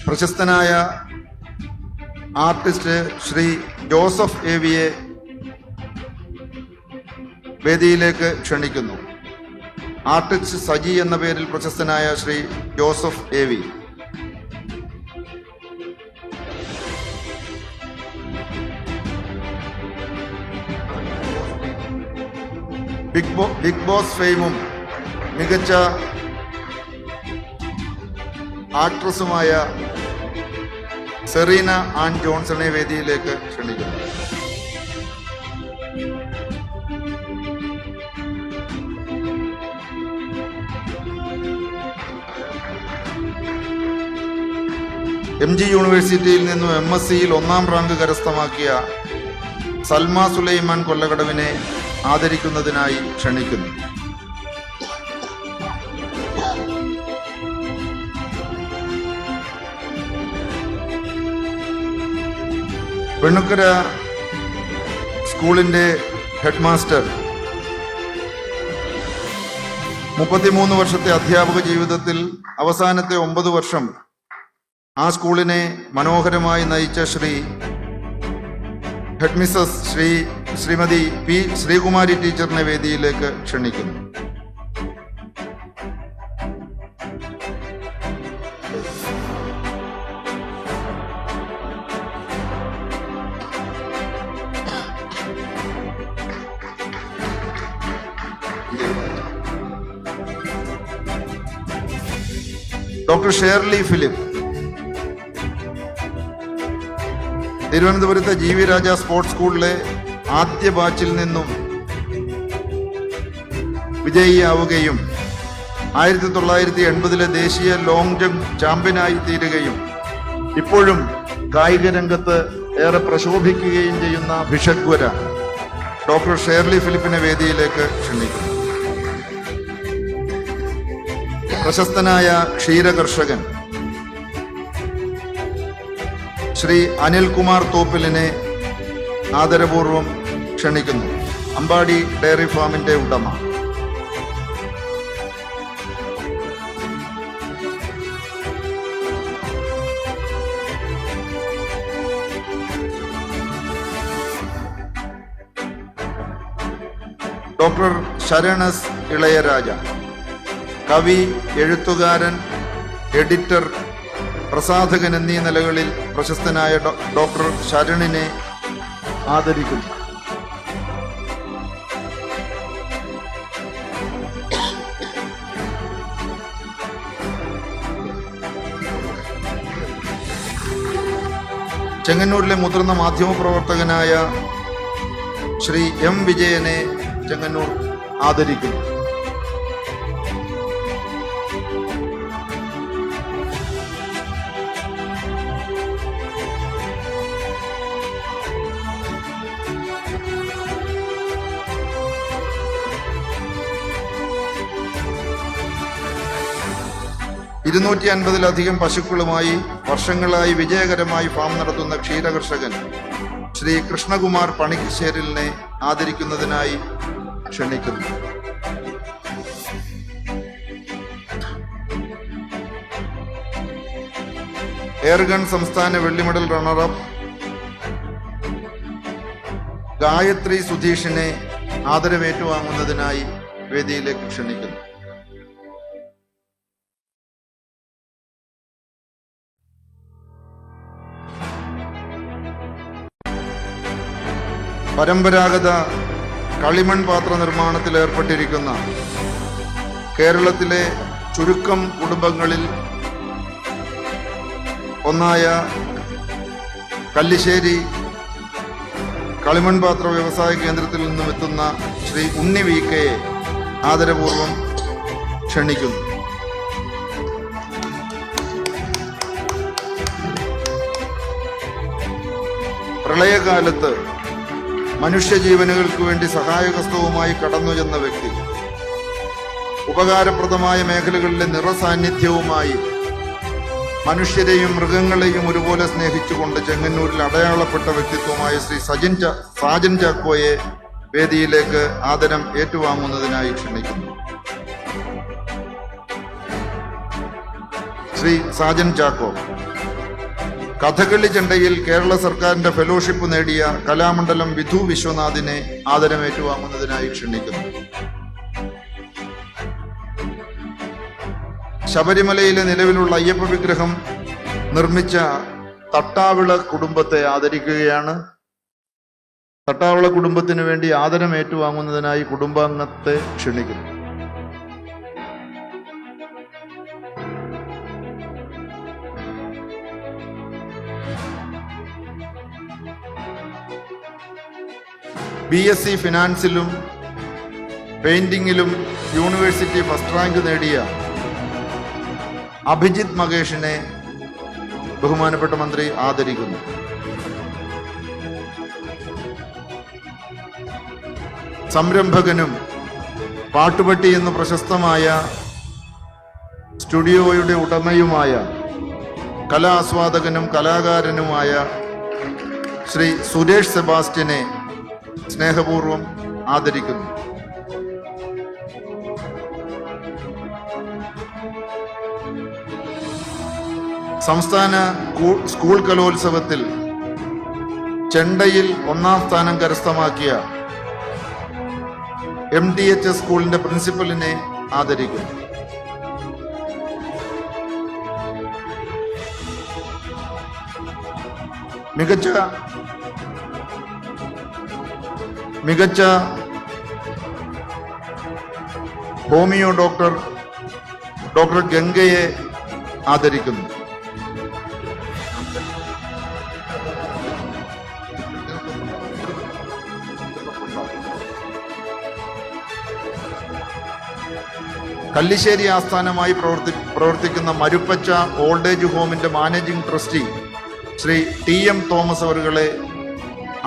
പ്രശസ്തനായ ആർട്ടിസ്റ്റ് ശ്രീ ജോസഫ് AVയെ വേദിയിലേക്ക് ക്ഷണിക്കുന്നു. ആർട്ടിസ്റ്റ് സജി എന്ന പേരിൽ പ്രശസ്തനായ Shri Joseph AV. Big boss ഫെയിമും മികച്ച ആക്ട്രസുമായ സെറീന ആൻ ജോൺസണെ വേദിയിലേക്ക് ക്ഷണിക്കുന്നു. MG യൂണിവേഴ്സിറ്റിയിൽ നിന്നും MSCയിൽ 1ാം റാങ്ക് കരസ്ഥമാക്കിയ സൽമ സുലൈമാൻ കൊല്ലകടവിനെ ആദരിക്കുന്നതിനായി ക്ഷണിക്കുന്നു. വെണ്ണുക്കര സ്കൂളിന്റെ ഹെഡ് മാസ്റ്റർ 33 വർഷത്തെ അധ്യാപക ജീവിതത്തിൽ അവസാനത്തെ 9 വർഷം ആ സ്കൂളിനെ മനോഹരമായി നയിച്ച headmistress Shrimati P. Sreekumari ടീച്ചറിനെ വേദിയിലേക്ക് ക്ഷണിക്കുന്നു. ഡോക്ടർ ഷേർലി ഫിലിപ്പ് തിരുവനന്തപുരത്തെ GV രാജ സ്പോർട്സ് സ്കൂളിലെ ആദ്യ ബാച്ചിൽ നിന്നും വിജയിയാവുകയും 1980 ദേശീയ ലോങ് ജമ്പ് ചാമ്പ്യനായി തീരുകയും ഇപ്പോഴും കായിക രംഗത്ത് ഏറെ പ്രശോഭിക്കുകയും ചെയ്യുന്ന ഭിഷഗ്വര ഡോക്ടർ ഷേർലി ഫിലിപ്പിനെ വേദിയിലേക്ക് ക്ഷണിക്കുന്നു. പ്രശസ്തനായ ക്ഷീരകർഷകൻ ശ്രീ അനിൽകുമാർ തോപ്പിലിനെ ആദരപൂർവം ക്ഷണിക്കുന്നു. അമ്പാടി ഡയറി ഫാമിന്റെ ഉടമ. ഡോക്ടർ ശരണസ് ഇളയരാജ, കവി, എഴുത്തുകാരൻ, എഡിറ്റർ, പ്രസാധകൻ എന്നീ നിലകളിൽ പ്രശസ്തനായ ഡോക്ടർ ശരണിനെ ആദരിക്കുന്നു. ചെങ്ങന്നൂരിലെ മുതിർന്ന മാധ്യമപ്രവർത്തകനായ ശ്രീ എം വിജയനെ ചെങ്ങന്നൂർ ആദരിക്കുന്നു. ിലധികം പശുക്കളുമായി വർഷങ്ങളായി വിജയകരമായി ഫാം നടത്തുന്ന ക്ഷീരകർഷകൻ ശ്രീ കൃഷ്ണകുമാർ പണിക്കശ്ശേരിലിനെ ആദരിക്കുന്നതിനായി ക്ഷണിക്കുന്നു. എയർഗൺ സംസ്ഥാന വെള്ളി മെഡൽ റണ്ണറപ്പ് ഗായത്രി സുധീഷിനെ ആദരവേറ്റുവാങ്ങുന്നതിനായി വേദിയിലേക്ക് ക്ഷണിക്കുന്നു. പരമ്പരാഗത കളിമൺ പാത്ര നിർമ്മാണത്തിൽ ഏർപ്പെട്ടിരിക്കുന്ന കേരളത്തിലെ ചുരുക്കം കുടുംബങ്ങളിൽ ഒന്നായ കല്ലിശ്ശേരി കളിമൺ പാത്ര വ്യവസായ കേന്ദ്രത്തിൽ നിന്നും എത്തുന്ന ശ്രീ ഉണ്ണി വി കെയെ ആദരപൂർവം ക്ഷണിക്കുന്നു. പ്രളയകാലത്ത് മനുഷ്യജീവനുകൾക്ക് വേണ്ടി സഹായഹസ്തവുമായി കടന്നുചെന്ന വ്യക്തി, ഉപകാരപ്രദമായ മേഖലകളിലെ നിറസാന്നിധ്യവുമായി മനുഷ്യരെയും മൃഗങ്ങളെയും ഒരുപോലെ സ്നേഹിച്ചുകൊണ്ട് ചെങ്ങന്നൂരിൽ അടയാളപ്പെട്ട വ്യക്തിത്വമായ ശ്രീ സാജൻ ചാക്കോയെ വേദിയിലേക്ക് ആദരം ഏറ്റുവാങ്ങുന്നതിനായി ക്ഷണിക്കുന്നു. ശ്രീ സാജൻ ചാക്കോ കഥകളി ചെണ്ടയിൽ കേരള സർക്കാരിന്റെ ഫെലോഷിപ്പ് നേടിയ കലാമണ്ഡലം വിധു വിശ്വനാഥിനെ ആദരമേറ്റുവാങ്ങുന്നതിനായി ക്ഷണിക്കുന്നു. ശബരിമലയിലെ നിലവിലുള്ള അയ്യപ്പ വിഗ്രഹം നിർമ്മിച്ച തട്ടാവിള കുടുംബത്തെ ആദരിക്കുകയാണ്. തട്ടാവിള കുടുംബത്തിന് വേണ്ടി ആദരമേറ്റുവാങ്ങുന്നതിനായി കുടുംബാംഗത്തെ ക്ഷണിക്കുന്നു. BSc ഫിനാൻസിലും പെയിന്റിങ്ങിലും യൂണിവേഴ്സിറ്റി ഫസ്റ്റ് റാങ്ക് നേടിയ അഭിജിത്ത് മകേഷിനെ ബഹുമാനപ്പെട്ട മന്ത്രി ആദരിക്കുന്നു. സംരംഭകനും പാട്ടുപെട്ടി എന്ന് പ്രശസ്തമായ സ്റ്റുഡിയോയുടെ ഉടമയുമായ കലാസ്വാദകനും കലാകാരനുമായ ശ്രീ സുരേഷ് സെബാസ്റ്റ്യനെ സ്നേഹപൂർവം ആദരിക്കുന്നു. സംസ്ഥാന സ്കൂൾ കലോത്സവത്തിൽ ചെണ്ടയിൽ 1ാം സ്ഥാനം കരസ്ഥമാക്കിയ MTHS സ്കൂളിന്റെ പ്രിൻസിപ്പലിനെ ആദരിക്കുന്നു. മികച്ച ഹോമിയോ ഡോക്ടർ ഗംഗയെ ആദരിക്കുന്നു. കല്ലിശ്ശേരി ആസ്ഥാനമായി പ്രവർത്തിക്കുന്ന മരുപ്പച്ച ഓൾഡ് ഏജ് ഹോമിന്റെ managing trustee Shri TM Thomas അവരുകളെ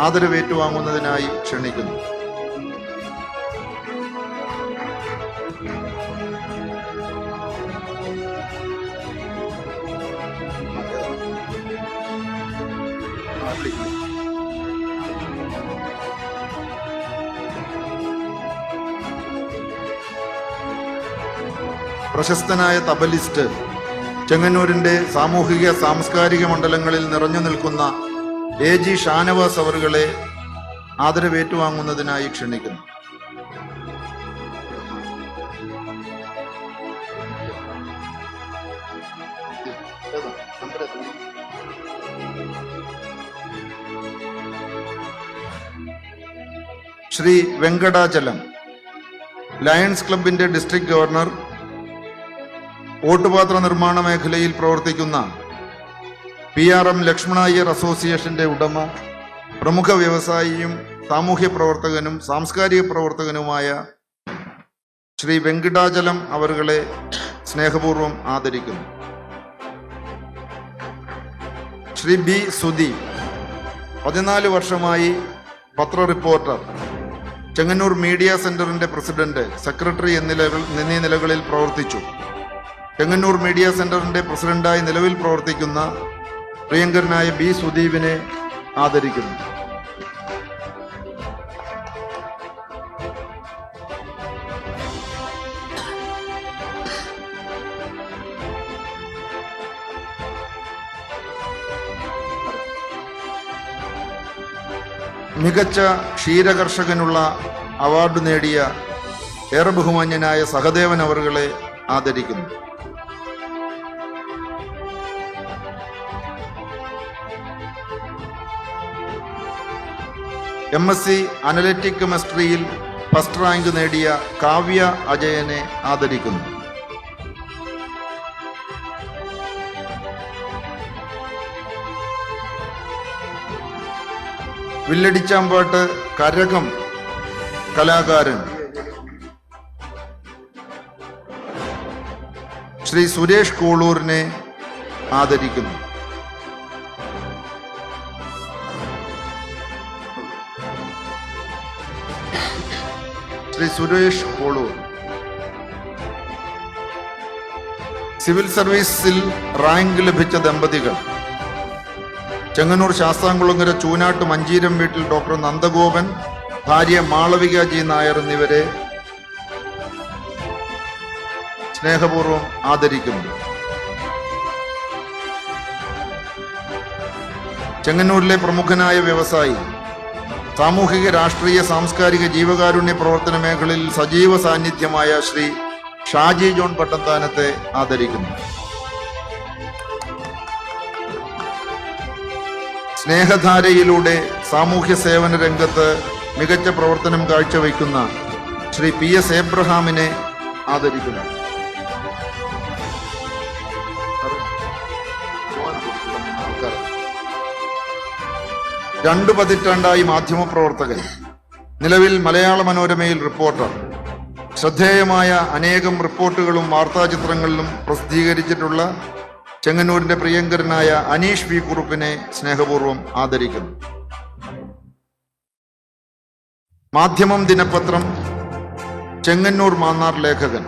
ആദരവേറ്റുവാങ്ങുന്നതിനായി ക്ഷണിക്കുന്നു. പ്രശസ്തനായ തബലിസ്റ്റ്, ചെങ്ങന്നൂരിന്റെ സാമൂഹിക സാംസ്കാരിക മണ്ഡലങ്ങളിൽ നിറഞ്ഞു നിൽക്കുന്ന AG ഷാനവാസ് അവരുകളെ ആദരവേറ്റുവാങ്ങുന്നതിനായി ക്ഷണിക്കുന്നു. ശ്രീ വെങ്കടാചലം, ലയൺസ് ക്ലബിന്റെ ഡിസ്ട്രിക്ട് ഗവർണർ, ഓട്ടുപാത്ര നിർമ്മാണ മേഖലയിൽ പ്രവർത്തിക്കുന്ന PRM ലക്ഷ്മണ അയ്യർ അസോസിയേഷന്റെ ഉടമ, പ്രമുഖ വ്യവസായിയും സാമൂഹ്യ പ്രവർത്തകനും സാംസ്കാരിക പ്രവർത്തകനുമായ ശ്രീ വെങ്കിടാചലം അവരുകളെ സ്നേഹപൂർവ്വം ആദരിക്കുന്നു. ശ്രീ B. സുധി 14 വർഷമായി പത്ര റിപ്പോർട്ടർ, ചെങ്ങന്നൂർ മീഡിയ സെന്ററിന്റെ പ്രസിഡന്റ്, സെക്രട്ടറി എന്നീ നിലകളിൽ പ്രവർത്തിച്ചു. ചെങ്ങന്നൂർ മീഡിയ സെന്ററിന്റെ പ്രസിഡന്റായി നിലവിൽ പ്രവർത്തിക്കുന്ന പ്രിയങ്കരനായ B. സുധീവിനെ ആദരിക്കുന്നു. മികച്ച ക്ഷീരകർഷകനുള്ള അവാർഡ് നേടിയ ഏറെ ബഹുമാന്യനായ സഹദേവൻ അവറുകളെ ആദരിക്കുന്നു. MSc അനലിറ്റിക് കെമിസ്ട്രിയിൽ ഫസ്റ്റ് റാങ്ക് നേടിയ കാവ്യ അജയനെ ആദരിക്കുന്നു. വില്ലടിച്ചാമ്പാട്ട് കരകം കലാകാരൻ ശ്രീ സുരേഷ് കോളൂരിനെ ആദരിക്കുന്നു. ശ്രീ സുരേഷ് കോളൂർ സിവിൽ സർവീസിൽ റാങ്ക് ലഭിച്ച ദമ്പതികൾ ചെങ്ങന്നൂർ ശാസ്താംകുളങ്ങര ചൂനാട്ട് മഞ്ചീരം വീട്ടിൽ ഡോക്ടർ നന്ദഗോപൻ, ഭാര്യ മാളവിക G. നായർ എന്നിവരെ സ്നേഹപൂർവ്വം ആദരിക്കുന്നു. ചെങ്ങന്നൂരിലെ പ്രമുഖനായ വ്യവസായി, സാമൂഹിക രാഷ്ട്രീയ സാംസ്കാരിക ജീവകാരുണ്യ പ്രവർത്തന മേഖലയിൽ സജീവ സാന്നിധ്യമായ ശ്രീ ഷാജി ജോൺ പട്ടത്താനത്തെ ആദരിക്കുന്നു. സ്നേഹധാരയിലൂടെ സാമൂഹ്യ സേവന രംഗത്ത് മികച്ച പ്രവർത്തനം കാഴ്ചവെക്കുന്ന ശ്രീ PS. എബ്രഹാമിനെ ആദരിക്കുന്നു. രണ്ടു പതിറ്റാണ്ടായി മാധ്യമപ്രവർത്തകൻ, നിലവിൽ മലയാള മനോരമയിൽ റിപ്പോർട്ടർ, ശ്രദ്ധേയമായ അനേകം റിപ്പോർട്ടുകളും വാർത്താചിത്രങ്ങളിലും പ്രസിദ്ധീകരിച്ചിട്ടുള്ള ചെങ്ങന്നൂരിന്റെ പ്രിയങ്കരനായ അനീഷ് V. കുറുപ്പിനെ സ്നേഹപൂർവ്വം ആദരിക്കുന്നു. മാധ്യമം ദിനപത്രം ചെങ്ങന്നൂർ മാന്നാർ ലേഖകൻ,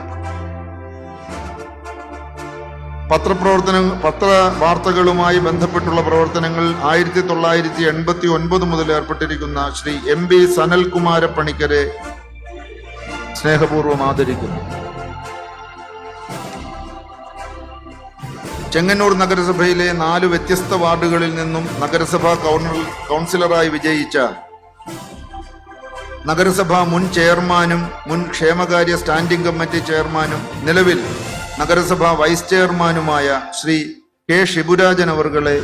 പത്രവാർത്തകളുമായി ബന്ധപ്പെട്ടുള്ള പ്രവർത്തനങ്ങൾ 1989 മുതൽ ഏർപ്പെട്ടിരിക്കുന്ന ശ്രീ MB സനൽകുമാര പണിക്കരെ സ്നേഹപൂർവ്വം ആദരിക്കുന്നു. ചെങ്ങന്നൂർ നഗരസഭയിലെ 4 വ്യത്യസ്ത വാർഡുകളിൽ നിന്നും നഗരസഭാ കൗൺസിലറായി വിജയിച്ച നഗരസഭാ മുൻ ചെയർമാനും മുൻ ക്ഷേമകാര്യ സ്റ്റാൻഡിംഗ് കമ്മിറ്റി ചെയർമാനും നിലവിൽ നഗരസഭാ വൈസ് ചെയർമാനുമായ ശ്രീ K. ഷിബുരാജൻ അവർകളെ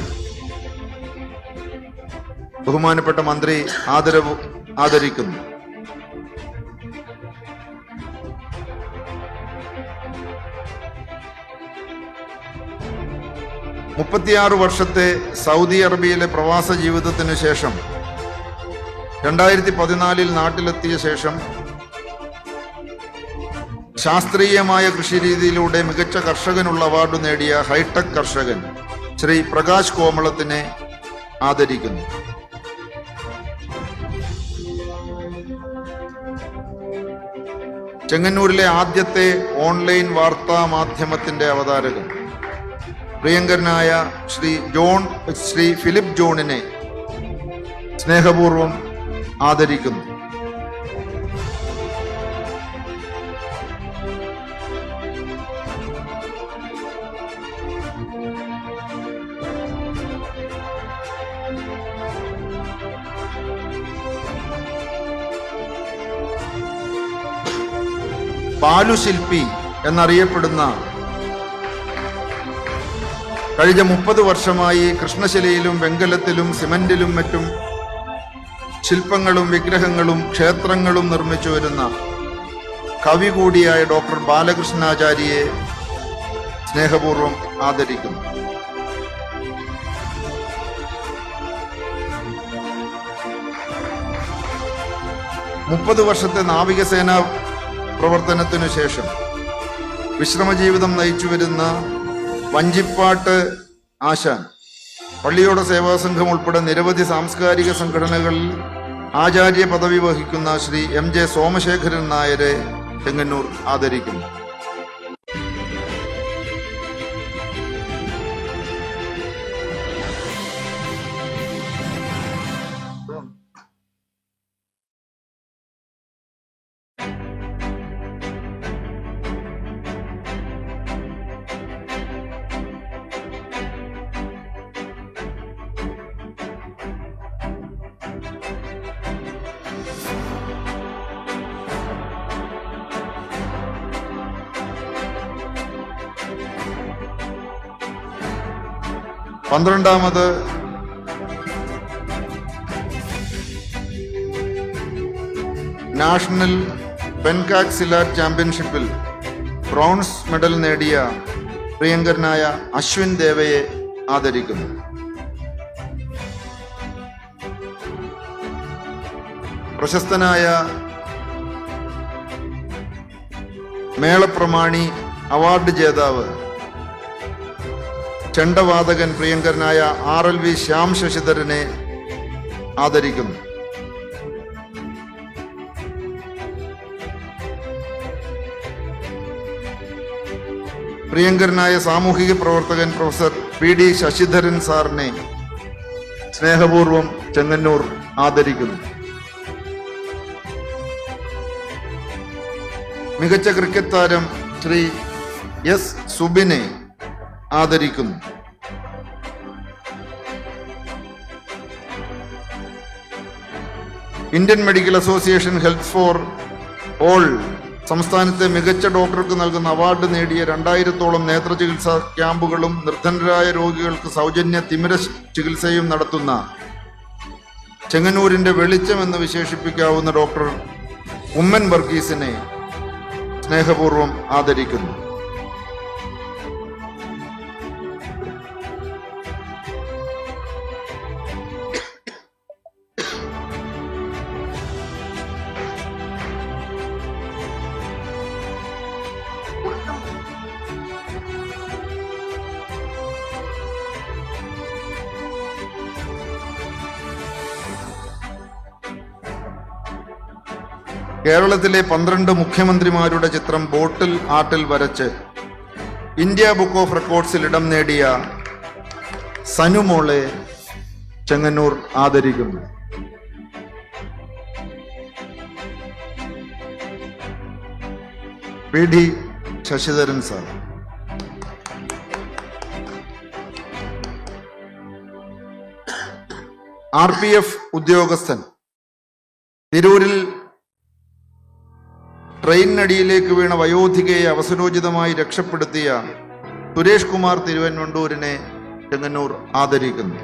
ബഹുമാനപ്പെട്ട മന്ത്രി ആദരിക്കുന്നു. മുപ്പത്തിയാറ് വർഷത്തെ സൗദി അറേബ്യയിലെ പ്രവാസ ജീവിതത്തിനു ശേഷം 2014 നാട്ടിലെത്തിയ ശേഷം ശാസ്ത്രീയമായ കൃഷിരീതിയിലൂടെ മികച്ച കർഷകനുള്ള അവാർഡ് നേടിയ ഹൈടെക് കർഷകൻ ശ്രീ പ്രകാശ് കോമളത്തിനെ ആദരിക്കുന്നു. ചെങ്ങന്നൂരിലെ ആദ്യത്തെ ഓൺലൈൻ വാർത്താ മാധ്യമത്തിന്റെ അവതാരകൻ പ്രിയങ്കരനായ ശ്രീ ഫിലിപ്പ് ജോണിനെ സ്നേഹപൂർവ്വം ആദരിക്കുന്നു. പാലുശില്പി എന്നറിയപ്പെടുന്ന കഴിഞ്ഞ 30 വർഷമായി കൃഷ്ണശിലയിലും വെങ്കലത്തിലും സിമന്റിലും മറ്റും ശില്പങ്ങളും വിഗ്രഹങ്ങളും ക്ഷേത്രങ്ങളും നിർമ്മിച്ചു വരുന്ന കവി കൂടിയായ ഡോക്ടർ ബാലകൃഷ്ണാചാര്യയെ സ്നേഹപൂർവ്വം ആദരിക്കുന്നു. 30 വർഷത്തെ നാവികസേനാ പ്രവർത്തനത്തിനു ശേഷം വിശ്രമജീവിതം നയിച്ചു വരുന്ന വഞ്ചിപ്പാട്ട് ആശാൻ, പള്ളിയോട സേവാസംഘം ഉൾപ്പെടെ നിരവധി സാംസ്കാരിക സംഘടനകളിൽ ആചാര്യ പദവി വഹിക്കുന്ന ശ്രീ MJ സോമശേഖരൻ നായരെ ചെങ്ങന്നൂർ ആദരിക്കുന്നു. പന്ത്രണ്ടാമത് നാഷണൽ പെൻകാക്സിലാറ്റ് ചാമ്പ്യൻഷിപ്പിൽ ബ്രോൺസ് മെഡൽ നേടിയ പ്രിയങ്കരനായ അശ്വിൻ ദേവയെ ആദരിക്കുന്നു. പ്രശസ്തനായ മേളപ്രമാണി അവാർഡ് ജേതാവ് ചെണ്ടവാദകൻ പ്രിയങ്കരനായ RLV ശ്യാം ശശിധരനെ ആദരിക്കുന്നു. പ്രിയങ്കരനായ സാമൂഹിക പ്രവർത്തകൻ പ്രൊഫസർ PD ശശിധരൻ സാറിനെ സ്നേഹപൂർവം ചെങ്ങന്നൂർ ആദരിക്കുന്നു. മികച്ച ക്രിക്കറ്റ് താരം ശ്രീ S സുബിനെ ആദരിക്കുന്നു. Indian medical association health for all സംസ്ഥാനത്തെ മികച്ച ഡോക്ടർക്ക് നൽകുന്ന അവാർഡ് നേടിയ 2000-ഓളം നേത്ര ചികിത്സാ ക്യാമ്പുകളും നിർധനരായ രോഗികൾക്ക് സൗജന്യ തിമിര ചികിത്സയും നടത്തുന്ന ചെങ്ങന്നൂരിന്റെ വെളിച്ചം എന്ന് വിശേഷിപ്പിക്കാവുന്ന ഡോക്ടർ ഉമ്മൻ വർഗീസിനെ സ്നേഹപൂർവം ആദരിക്കുന്നു. കേരളത്തിലെ 12 മുഖ്യമന്ത്രിമാരുടെ ചിത്രം ബോട്ടിൽ ആർട്ടിൽ വരച്ച് ഇന്ത്യ ബുക്ക് ഓഫ് റെക്കോർഡ്സിൽ ഇടം നേടിയ സനുമോളെ ചെങ്ങന്നൂർ ആദരിക്കുന്നു. PD Sasidharan sir. RPF ഉദ്യോഗസ്ഥൻ തിരൂരിൽ ട്രെയിനടിയിലേക്ക് വീണ വയോധികയെ അവസരോചിതമായി രക്ഷപ്പെടുത്തിയ സുരേഷ് കുമാർ തിരുവൻവണ്ടൂരിനെ ചെങ്ങന്നൂർ ആദരിക്കുന്നു.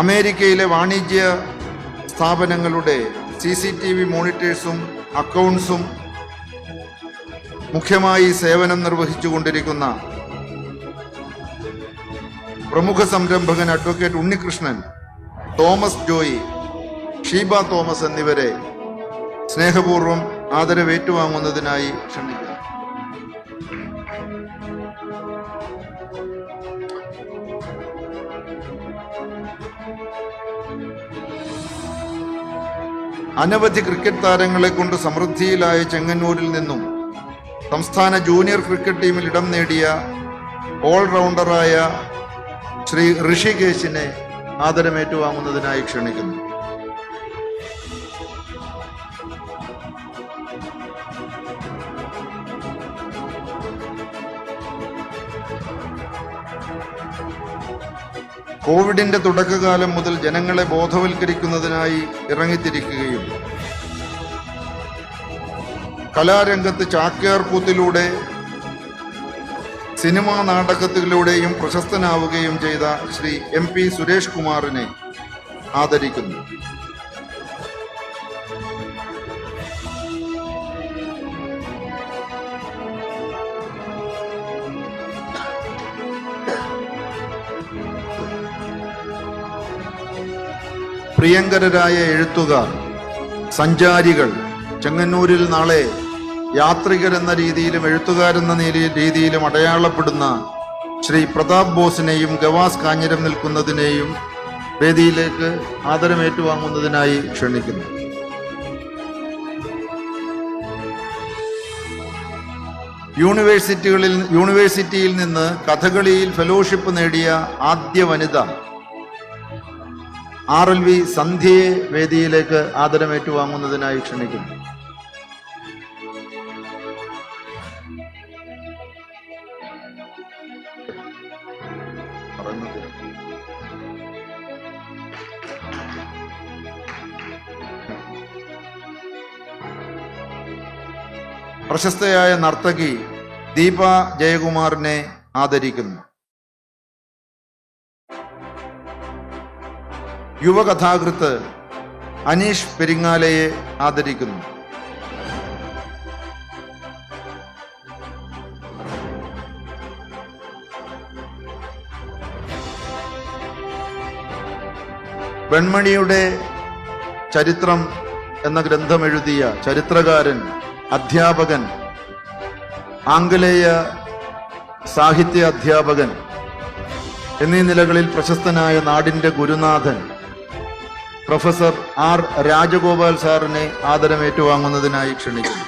അമേരിക്കയിലെ വാണിജ്യ സ്ഥാപനങ്ങളുടെ CCTV മോണിറ്റേഴ്സും അക്കൗണ്ട്സും മുഖ്യമായി സേവനം നിർവഹിച്ചുകൊണ്ടിരിക്കുന്ന പ്രമുഖ സംരംഭകൻ advocate Unnikrishnan, Thomas Joy, Sheeba Thomas എന്നിവരെ സ്നേഹപൂർവ്വം ആദരവേറ്റുവാങ്ങുന്നതിനായി ക്ഷണിക്കുന്നു. അനവധി ക്രിക്കറ്റ് താരങ്ങളെ കൊണ്ട് സമൃദ്ധിയിലായ ചെങ്ങന്നൂരിൽ നിന്നും സംസ്ഥാന ജൂനിയർ ക്രിക്കറ്റ് ടീമിൽ ഇടം നേടിയ ഓൾറൗണ്ടറായ ശ്രീ ഋഷികേശിനെ ആദരമേറ്റുവാങ്ങുന്നതിനായി ക്ഷണിക്കുന്നു. കോവിഡിന്റെ തുടക്കകാലം മുതൽ ജനങ്ങളെ ബോധവൽക്കരിക്കുന്നതിനായി ഇറങ്ങിത്തിരിക്കുകയും കലാരംഗത്ത് ചാക്യാർകൂത്തിലൂടെ സിനിമാ നാടകത്തിലൂടെയും പ്രശസ്തനാവുകയും ചെയ്ത ശ്രീ MP സുരേഷ് കുമാറിനെ ആദരിക്കുന്നു. പ്രിയങ്കരരായ എഴുത്തുകാർ, സഞ്ചാരികൾ, ചെങ്ങന്നൂരിൽ നാളെ യാത്രികരെന്ന രീതിയിലും എഴുത്തുകാരെന്ന രീതിയിലും അടയാളപ്പെടുന്ന ശ്രീ പ്രതാപ് ബോസിനെയും ഗവാസ് കാഞ്ഞിരം നിൽക്കുന്നതിനെയും വേദിയിലേക്ക് ആദരമേറ്റുവാങ്ങുന്നതിനായി ക്ഷണിക്കുന്നു. യൂണിവേഴ്സിറ്റിയിൽ നിന്ന് കഥകളിയിൽ ഫെലോഷിപ്പ് നേടിയ ആദ്യ വനിത RLV സന്ധ്യയെ വേദിയിലേക്ക് ആദരമേറ്റുവാങ്ങുന്നതിനായി ക്ഷണിക്കുന്നു. പ്രശസ്തയായ നർത്തകി ദീപ ജയകുമാറിനെ ആദരിക്കുന്നു. യുവകഥാകൃത്ത് അനീഷ് പെരിങ്ങാലയെ ആദരിക്കുന്നു. വെൺമണിയുടെ ചരിത്രം എന്ന ഗ്രന്ഥം എഴുതിയ ചരിത്രകാരൻ, അധ്യാപകൻ, ആംഗലേയ സാഹിത്യ അധ്യാപകൻ എന്നീ നിലകളിൽ പ്രശസ്തനായ നാടിന്റെ ഗുരുനാഥൻ പ്രൊഫസർ R. രാജഗോപാൽ സാറിനെ ആദരമേറ്റുവാങ്ങുന്നതിനായി ക്ഷണിക്കുന്നു.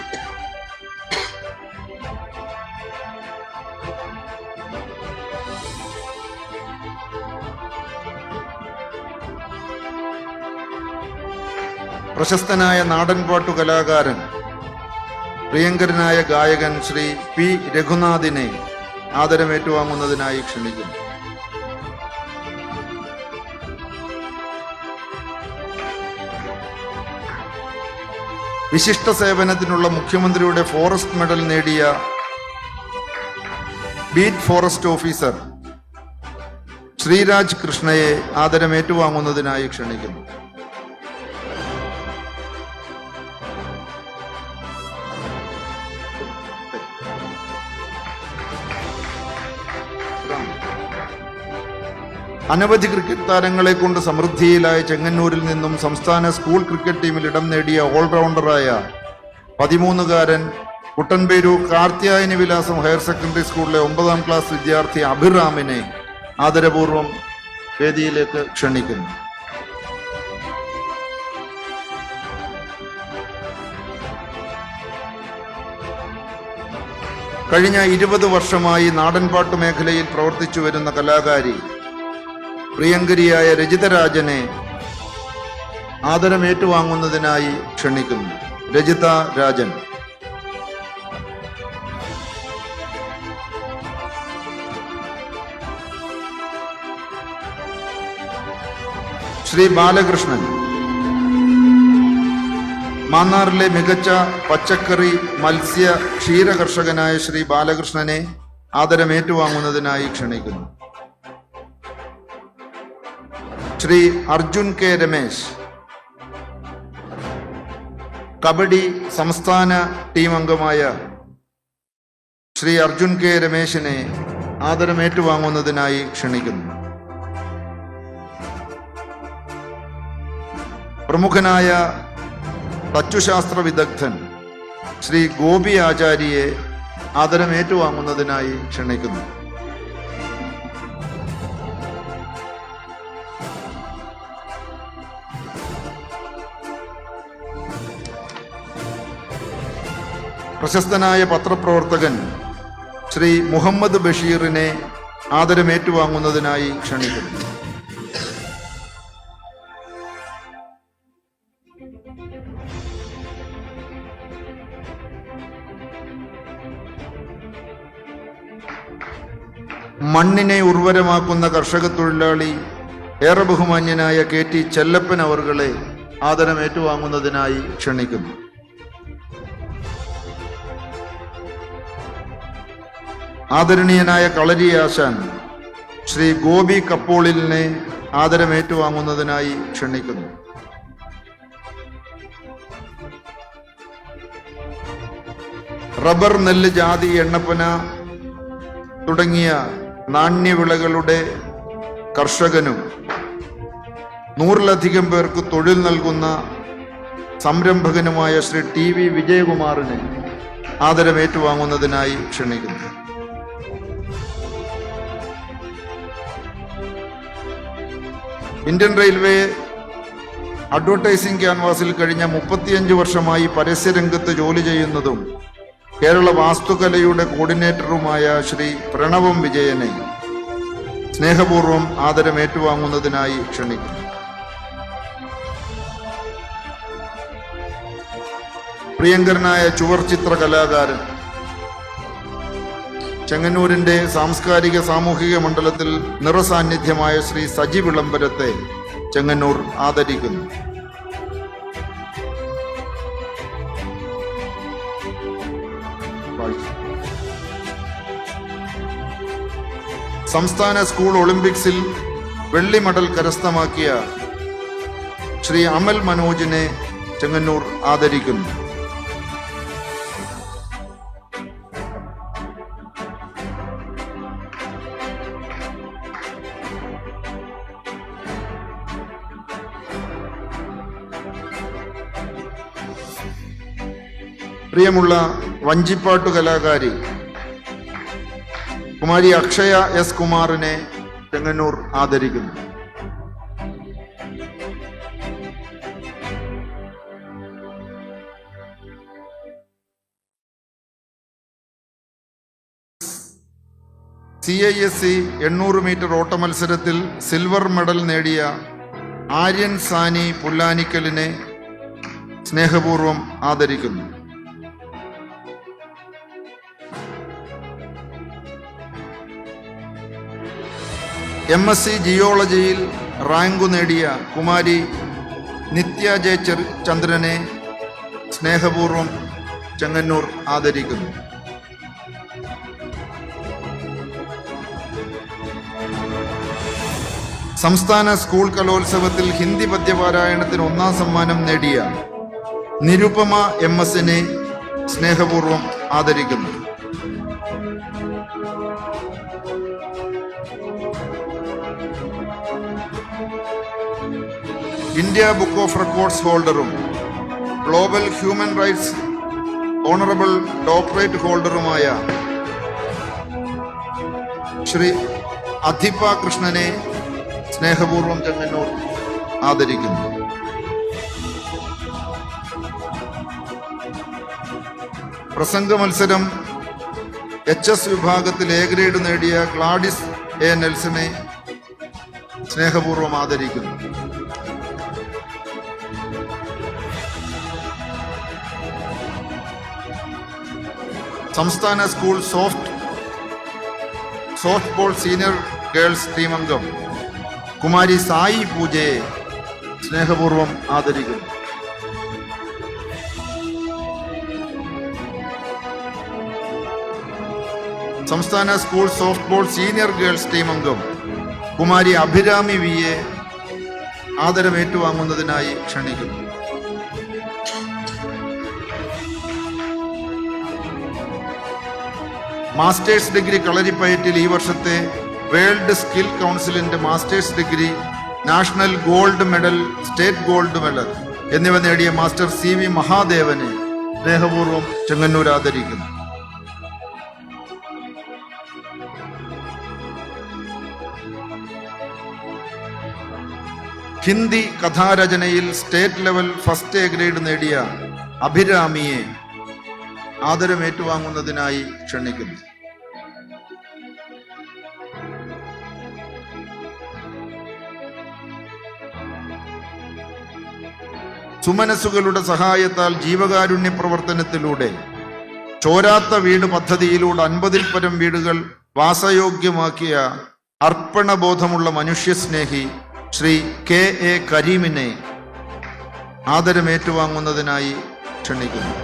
പ്രശസ്തനായ നാടൻപാട്ടു കലാകാരൻ, പ്രിയങ്കരനായ ഗായകൻ ശ്രീ P. രഘുനാഥിനെ ആദരമേറ്റുവാങ്ങുന്നതിനായി ക്ഷണിക്കുന്നു. വിശിഷ്ട സേവനത്തിനുള്ള മുഖ്യമന്ത്രിയുടെ ഫോറസ്റ്റ് മെഡൽ നേടിയ ബീറ്റ് ഫോറസ്റ്റ് ഓഫീസർ ശ്രീരാജ് കൃഷ്ണയെ ആദരമേറ്റുവാങ്ങുന്നതിനായി ക്ഷണിക്കുന്നു. അനവധി ക്രിക്കറ്റ് താരങ്ങളെ കൊണ്ട് സമൃദ്ധിയിലായ ചെങ്ങന്നൂരിൽ നിന്നും സംസ്ഥാന സ്കൂൾ ക്രിക്കറ്റ് ടീമിൽ ഇടം നേടിയ ഓൾറൗണ്ടറായ 13-കാരൻ കുട്ടൻപേരൂർ കാർത്യായനി വിലാസം ഹയർ സെക്കൻഡറി സ്കൂളിലെ 9ാം ക്ലാസ് വിദ്യാർത്ഥി അഭിറാമിനെ ആദരപൂർവ്വം വേദിയിലേക്ക് ക്ഷണിക്കുന്നു. കഴിഞ്ഞ 20 വർഷമായി നാടൻപാട്ട് മേഖലയിൽ പ്രവർത്തിച്ചു വരുന്ന കലാകാരി പ്രിയങ്കരിയായ രജിതരാജനെ ആദരമേറ്റുവാങ്ങുന്നതിനായി ക്ഷണിക്കുന്നു. രജിത രാജൻ. ശ്രീ ബാലകൃഷ്ണൻ. മാന്നാറിലെ മികച്ച പച്ചക്കറി, മത്സ്യ, ക്ഷീര കർഷകനായ ശ്രീ ബാലകൃഷ്ണനെ ആദരമേറ്റുവാങ്ങുന്നതിനായി ക്ഷണിക്കുന്നു. ശ്രീ അർജുൻ കെ രമേശ്. കബഡി സംസ്ഥാന ടീം അംഗമായ ശ്രീ അർജുൻ കെ രമേശിനെ ആദരമേറ്റുവാങ്ങുന്നതിനായി ക്ഷണിക്കുന്നു. പ്രമുഖനായ തച്ചുശാസ്ത്ര വിദഗ്ധൻ ശ്രീ ഗോപി ആചാര്യയെ ആദരമേറ്റുവാങ്ങുന്നതിനായി ക്ഷണിക്കുന്നു. പ്രശസ്തനായ പത്രപ്രവർത്തകൻ ശ്രീ മുഹമ്മദ് ബഷീറിനെ ആദരമേറ്റുവാങ്ങുന്നതിനായി ക്ഷണിക്കുന്നു. മണ്ണിനെ ഉർവരമാക്കുന്ന കർഷക തൊഴിലാളി, ഏറെ ബഹുമാന്യനായ KT ചെല്ലപ്പൻ അവർകളെ ആദരമേറ്റുവാങ്ങുന്നതിനായി ക്ഷണിക്കുന്നു. ആദരണീയനായ കളരി ആശാൻ ശ്രീ ഗോപി കപ്പോളിലിനെ ആദരമേറ്റുവാങ്ങുന്നതിനായി ക്ഷണിക്കുന്നു. റബ്ബർ, നെല്ല്, ജാതി, എണ്ണപ്പന തുടങ്ങിയ നാണ്യവിളകളുടെ കർഷകനും 100-ലധികം പേർക്ക് തൊഴിൽ നൽകുന്ന സംരംഭകനുമായ ശ്രീ TV വിജയകുമാറിനെ ആദരമേറ്റുവാങ്ങുന്നതിനായി ക്ഷണിക്കുന്നു. ഇന്ത്യൻ റെയിൽവേ അഡ്വർടൈസിംഗ് ക്യാൻവാസിൽ കഴിഞ്ഞ 35 വർഷമായി പരസ്യരംഗത്ത് ജോലി ചെയ്യുന്നതും കേരള വാസ്തുകലയുടെ കോർഡിനേറ്ററുമായ ശ്രീ പ്രണവം വിജയനെ സ്നേഹപൂർവ്വം ആദരമേറ്റുവാങ്ങുന്നതിനായി ക്ഷണിക്കുന്നു. പ്രിയങ്കരനായ ചുവർചിത്ര കലാകാരൻ ചെങ്ങന്നൂരിന്റെ സാംസ്കാരിക സാമൂഹിക മണ്ഡലത്തിൽ നിറസാന്നിധ്യമായ ശ്രീ സജി വിളംബരത്തെ ചെങ്ങന്നൂർ ആദരിക്കുന്നു. സംസ്ഥാന സ്കൂൾ ഒളിമ്പിക്സിൽ വെള്ളി മെഡൽ കരസ്ഥമാക്കിയ ശ്രീ അമൽ മനോജിനെ ചെങ്ങന്നൂർ ആദരിക്കുന്നു. പ്രിയമുള്ള വഞ്ചിപ്പാട്ടു കലാകാരി കുമാരി അക്ഷയ എസ് കുമാറിനെ ചെങ്ങന്നൂർ ആദരിക്കുന്നു. CISC 800 മീറ്റർ ഓട്ട മത്സരത്തിൽ സിൽവർ മെഡൽ നേടിയ ആര്യൻ സാനി പുല്ലാനിക്കലിനെ സ്നേഹപൂർവ്വം ആദരിക്കുന്നു. MSc ജിയോളജിയിൽ റാങ്കു നേടിയ കുമാരി നിത്യ ജെ ചന്ദ്രനെ സ്നേഹപൂർവ്വം ചെങ്ങന്നൂർ ആദരിക്കുന്നു. സംസ്ഥാന സ്കൂൾ കലോത്സവത്തിൽ ഹിന്ദി പദ്യപാരായണത്തിന് 1ാം സമ്മാനം നേടിയ നിരുപമ MS-നെ സ്നേഹപൂർവ്വം ആദരിക്കുന്നു. ഇന്ത്യ ബുക്ക് ഓഫ് റെക്കോർഡ്സ് ഹോൾഡറും global human rights honourable doctorate ഹോൾഡറുമായ ശ്രീ അധിപ കൃഷ്ണനെ സ്നേഹപൂർവ്വം ചെങ്ങന്നൂർ ആദരിക്കുന്നു. പ്രസംഗ മത്സരം HS വിഭാഗത്തിൽ A ഗ്രേഡ് നേടിയ ഗ്ലാഡിസ് A നെൽസനെ സ്നേഹപൂർവ്വം ആദരിക്കുന്നു. സംസ്ഥാന school softball senior girls team അംഗം കുമാരി സായി പൂജയെ സ്നേഹപൂർവ്വം ആദരിക്കുന്നു. സംസ്ഥാന school softball senior girls team അംഗം കുമാരി അഭിരാമി വിയെ ആദരമേറ്റുവാങ്ങുന്നതിനായി ക്ഷണിക്കുന്നു. മാസ്റ്റേഴ്സ് ഡിഗ്രി കളരിപ്പയറ്റിൽ ഈ വർഷത്തെ വേൾഡ് സ്കിൽ കൗൺസിലിന്റെ masters degree, national gold medal, state gold medal എന്നിവ നേടിയ മാസ്റ്റർ CV മഹാദേവനെ സ്നേഹപൂർവ്വം ചെങ്ങന്നൂർ ആദരിക്കുന്നു. ഹിന്ദി കഥാരചനയിൽ state level first A grade നേടിയ അഭിരാമിയെ ആദരമേറ്റുവാങ്ങുന്നതിനായി ക്ഷണിക്കുന്നു. സുമനസ്സുകളുടെ സഹായത്താൽ ജീവകാരുണ്യ പ്രവർത്തനത്തിലൂടെ ചോരാത്ത വീട് പദ്ധതിയിലൂടെ 50-ൽ പരം വീടുകൾ വാസയോഗ്യമാക്കിയ അർപ്പണബോധമുള്ള മനുഷ്യസ്നേഹി ശ്രീ KA കരീമിനെ ആദരമേറ്റുവാങ്ങുന്നതിനായി ക്ഷണിക്കുന്നു.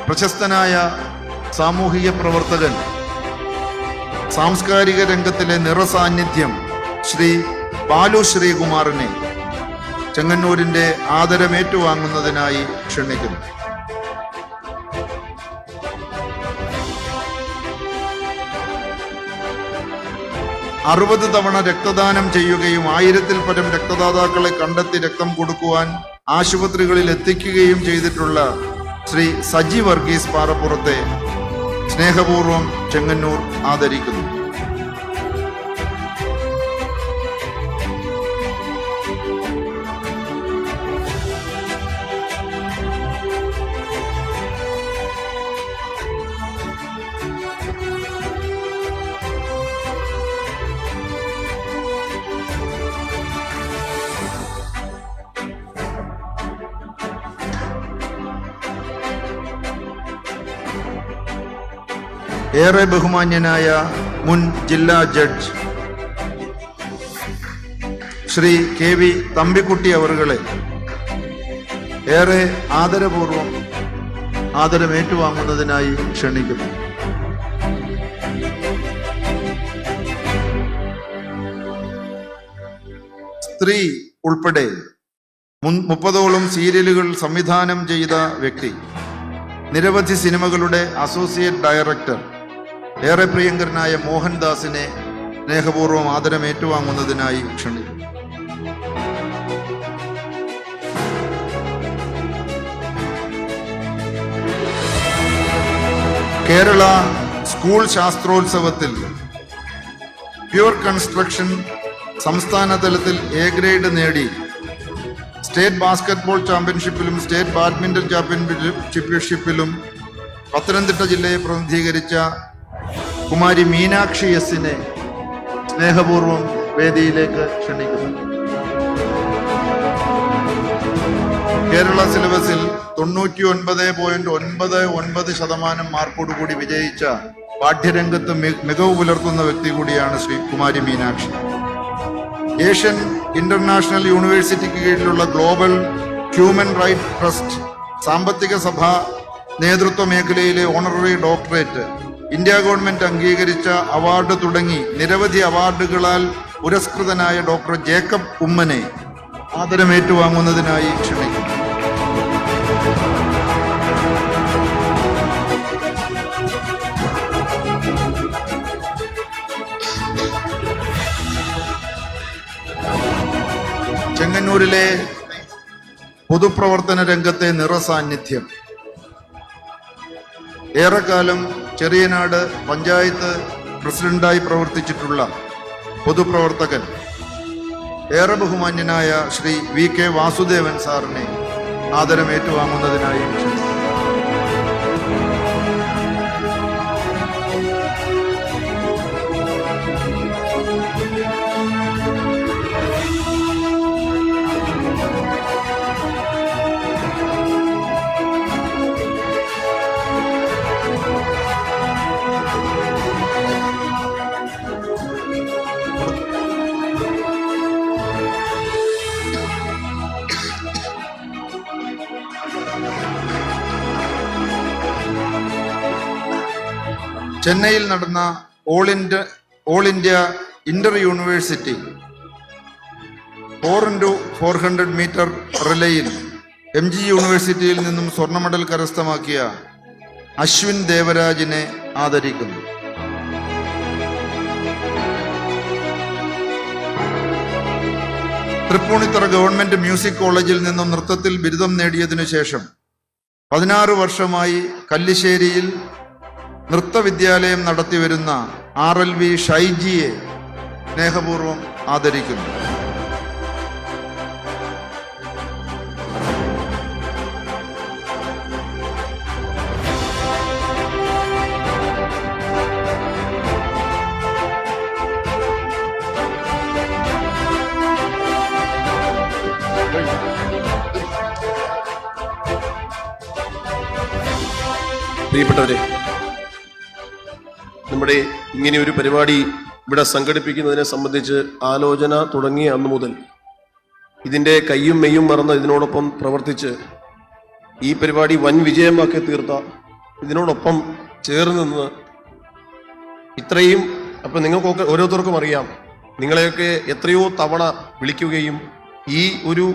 പ്രശസ്തനായ സാമൂഹിക പ്രവർത്തകൻ, സാംസ്കാരിക രംഗത്തിലെ നിറസാന്നിധ്യം ശ്രീ ബാലു ശ്രീകുമാറിനെ ചെങ്ങന്നൂരിന്റെ ആദരമേറ്റുവാങ്ങുന്നതിനായി ക്ഷണിക്കുന്നു. 60 തവണ രക്തദാനം ചെയ്യുകയും 1000-ൽ പരം രക്തദാതാക്കളെ കണ്ടെത്തി രക്തം കൊടുക്കുവാൻ ആശുപത്രികളിൽ എത്തിക്കുകയും ചെയ്തിട്ടുള്ള ശ്രീ സജി വർഗീസ് പാറപ്പുറത്തെ സ്നേഹപൂർവം ചെങ്ങന്നൂർ ആദരിക്കുന്നു. ഏറെ ബഹുമാന്യനായ മുൻ ജില്ലാ ജഡ്ജ് ശ്രീ KV തമ്പിക്കുട്ടി അവറുകളെ ഏറെ ആദരപൂർവം ആദരമേറ്റുവാങ്ങുന്നതിനായി ക്ഷണിക്കുന്നു. സ്ത്രീ ഉൾപ്പെടെ 30ഓളം സീരിയലുകൾ സംവിധാനം ചെയ്ത വ്യക്തി, നിരവധി സിനിമകളുടെ അസോസിയേറ്റ് ഡയറക്ടർ, ഏറെ പ്രിയങ്കരനായ മോഹൻദാസിനെ സ്നേഹപൂർവ്വം ആദരം ഏറ്റുവാങ്ങുന്നതിനായി ക്ഷണിക്കുന്നു. കേരള സ്കൂൾ ശാസ്ത്രോത്സവത്തിൽ പ്യൂർ കൺസ്ട്രക്ഷൻ സംസ്ഥാന തലത്തിൽ A ഗ്രേഡ് നേടി സ്റ്റേറ്റ് ബാസ്കറ്റ്ബോൾ ചാമ്പ്യൻഷിപ്പിലും സ്റ്റേറ്റ് ബാഡ്മിന്റൺ ചാമ്പ്യൻഷിപ്പിലും പത്തനംതിട്ട ജില്ലയെ പ്രതിനിധീകരിച്ച കുമാരി മീനാക്ഷി എസിനെ സ്നേഹപൂർവ്വം വേദിയിലേക്ക് ക്ഷണിക്കുന്നു. കേരള സിലബസിൽ 99.99% മാർക്കോടുകൂടി വിജയിച്ച പാഠ്യരംഗത്ത് മികവ് പുലർത്തുന്ന വ്യക്തി കൂടിയാണ് ശ്രീ കുമാരി മീനാക്ഷി. ഏഷ്യൻ ഇന്റർനാഷണൽ യൂണിവേഴ്സിറ്റിക്ക് കീഴിലുള്ള ഗ്ലോബൽ ഹ്യൂമൻ റൈറ്റ് ട്രസ്റ്റ് സാമ്പത്തിക സഭ നേതൃത്വ മേഖലയിലെ ഓണററി ഡോക്ടറേറ്റ്, ഇന്ത്യ ഗവൺമെന്റ് അംഗീകരിച്ച അവാർഡ് തുടങ്ങി നിരവധി അവാർഡുകളാൽ പുരസ്കൃതനായ ഡോക്ടർ ജേക്കബ് ഉമ്മനെ ആദരമേറ്റുവാങ്ങുന്നതിനായി ക്ഷണിക്കുന്നു. ചെങ്ങന്നൂരിലെ പൊതുപ്രവർത്തന രംഗത്തെ നിറസാന്നിധ്യം, ഏറെക്കാലം ചെറിയനാട് പഞ്ചായത്ത് പ്രസിഡന്റായി പ്രവർത്തിച്ചിട്ടുള്ള പൊതുപ്രവർത്തകൻ, ഏറെ ബഹുമാന്യനായ ശ്രീ VK വാസുദേവൻ സാറിനെ ആദരമേറ്റുവാങ്ങുന്നതിനായി ക്ഷണിക്കുന്നു. ചെന്നൈയിൽ നടന്ന all India inter university 4x400 metre റിലേയിൽ MG യൂണിവേഴ്സിറ്റിയിൽ നിന്നും സ്വർണ്ണ മെഡൽ കരസ്ഥമാക്കിയ അശ്വിൻ ദേവരാജിനെ ആദരിക്കുന്നു. തൃപ്പൂണിത്തുറ ഗവൺമെന്റ് മ്യൂസിക് കോളേജിൽ നിന്നും നൃത്തത്തിൽ ബിരുദം നേടിയതിനു ശേഷം 16 വർഷമായി കല്ലിശ്ശേരിയിൽ നൃത്തവിദ്യാലയം നടത്തിവരുന്ന RLV ഷൈജിയെ സ്നേഹപൂർവ്വം ആദരിക്കുന്നു. പ്രിയപ്പെട്ടവരെ, നമ്മുടെ ഇങ്ങനെ ഒരു പരിപാടി ഇവിടെ സംഘടിപ്പിക്കുന്നതിനെ സംബന്ധിച്ച് ആലോചന തുടങ്ങിയ അന്നു മുതൽ ഇതിൻ്റെ കയ്യും മെയ്യും മറന്ന് ഇതിനോടൊപ്പം പ്രവർത്തിച്ച് ഈ പരിപാടി വൻ വിജയമാക്കി തീർത്ത, ഇതിനോടൊപ്പം ചേർന്ന് നിന്ന് ഇത്രയും, അപ്പം നിങ്ങൾക്കൊക്കെ ഓരോരുത്തർക്കും അറിയാം, നിങ്ങളെയൊക്കെ എത്രയോ തവണ വിളിക്കുകയും ഈ ഒരു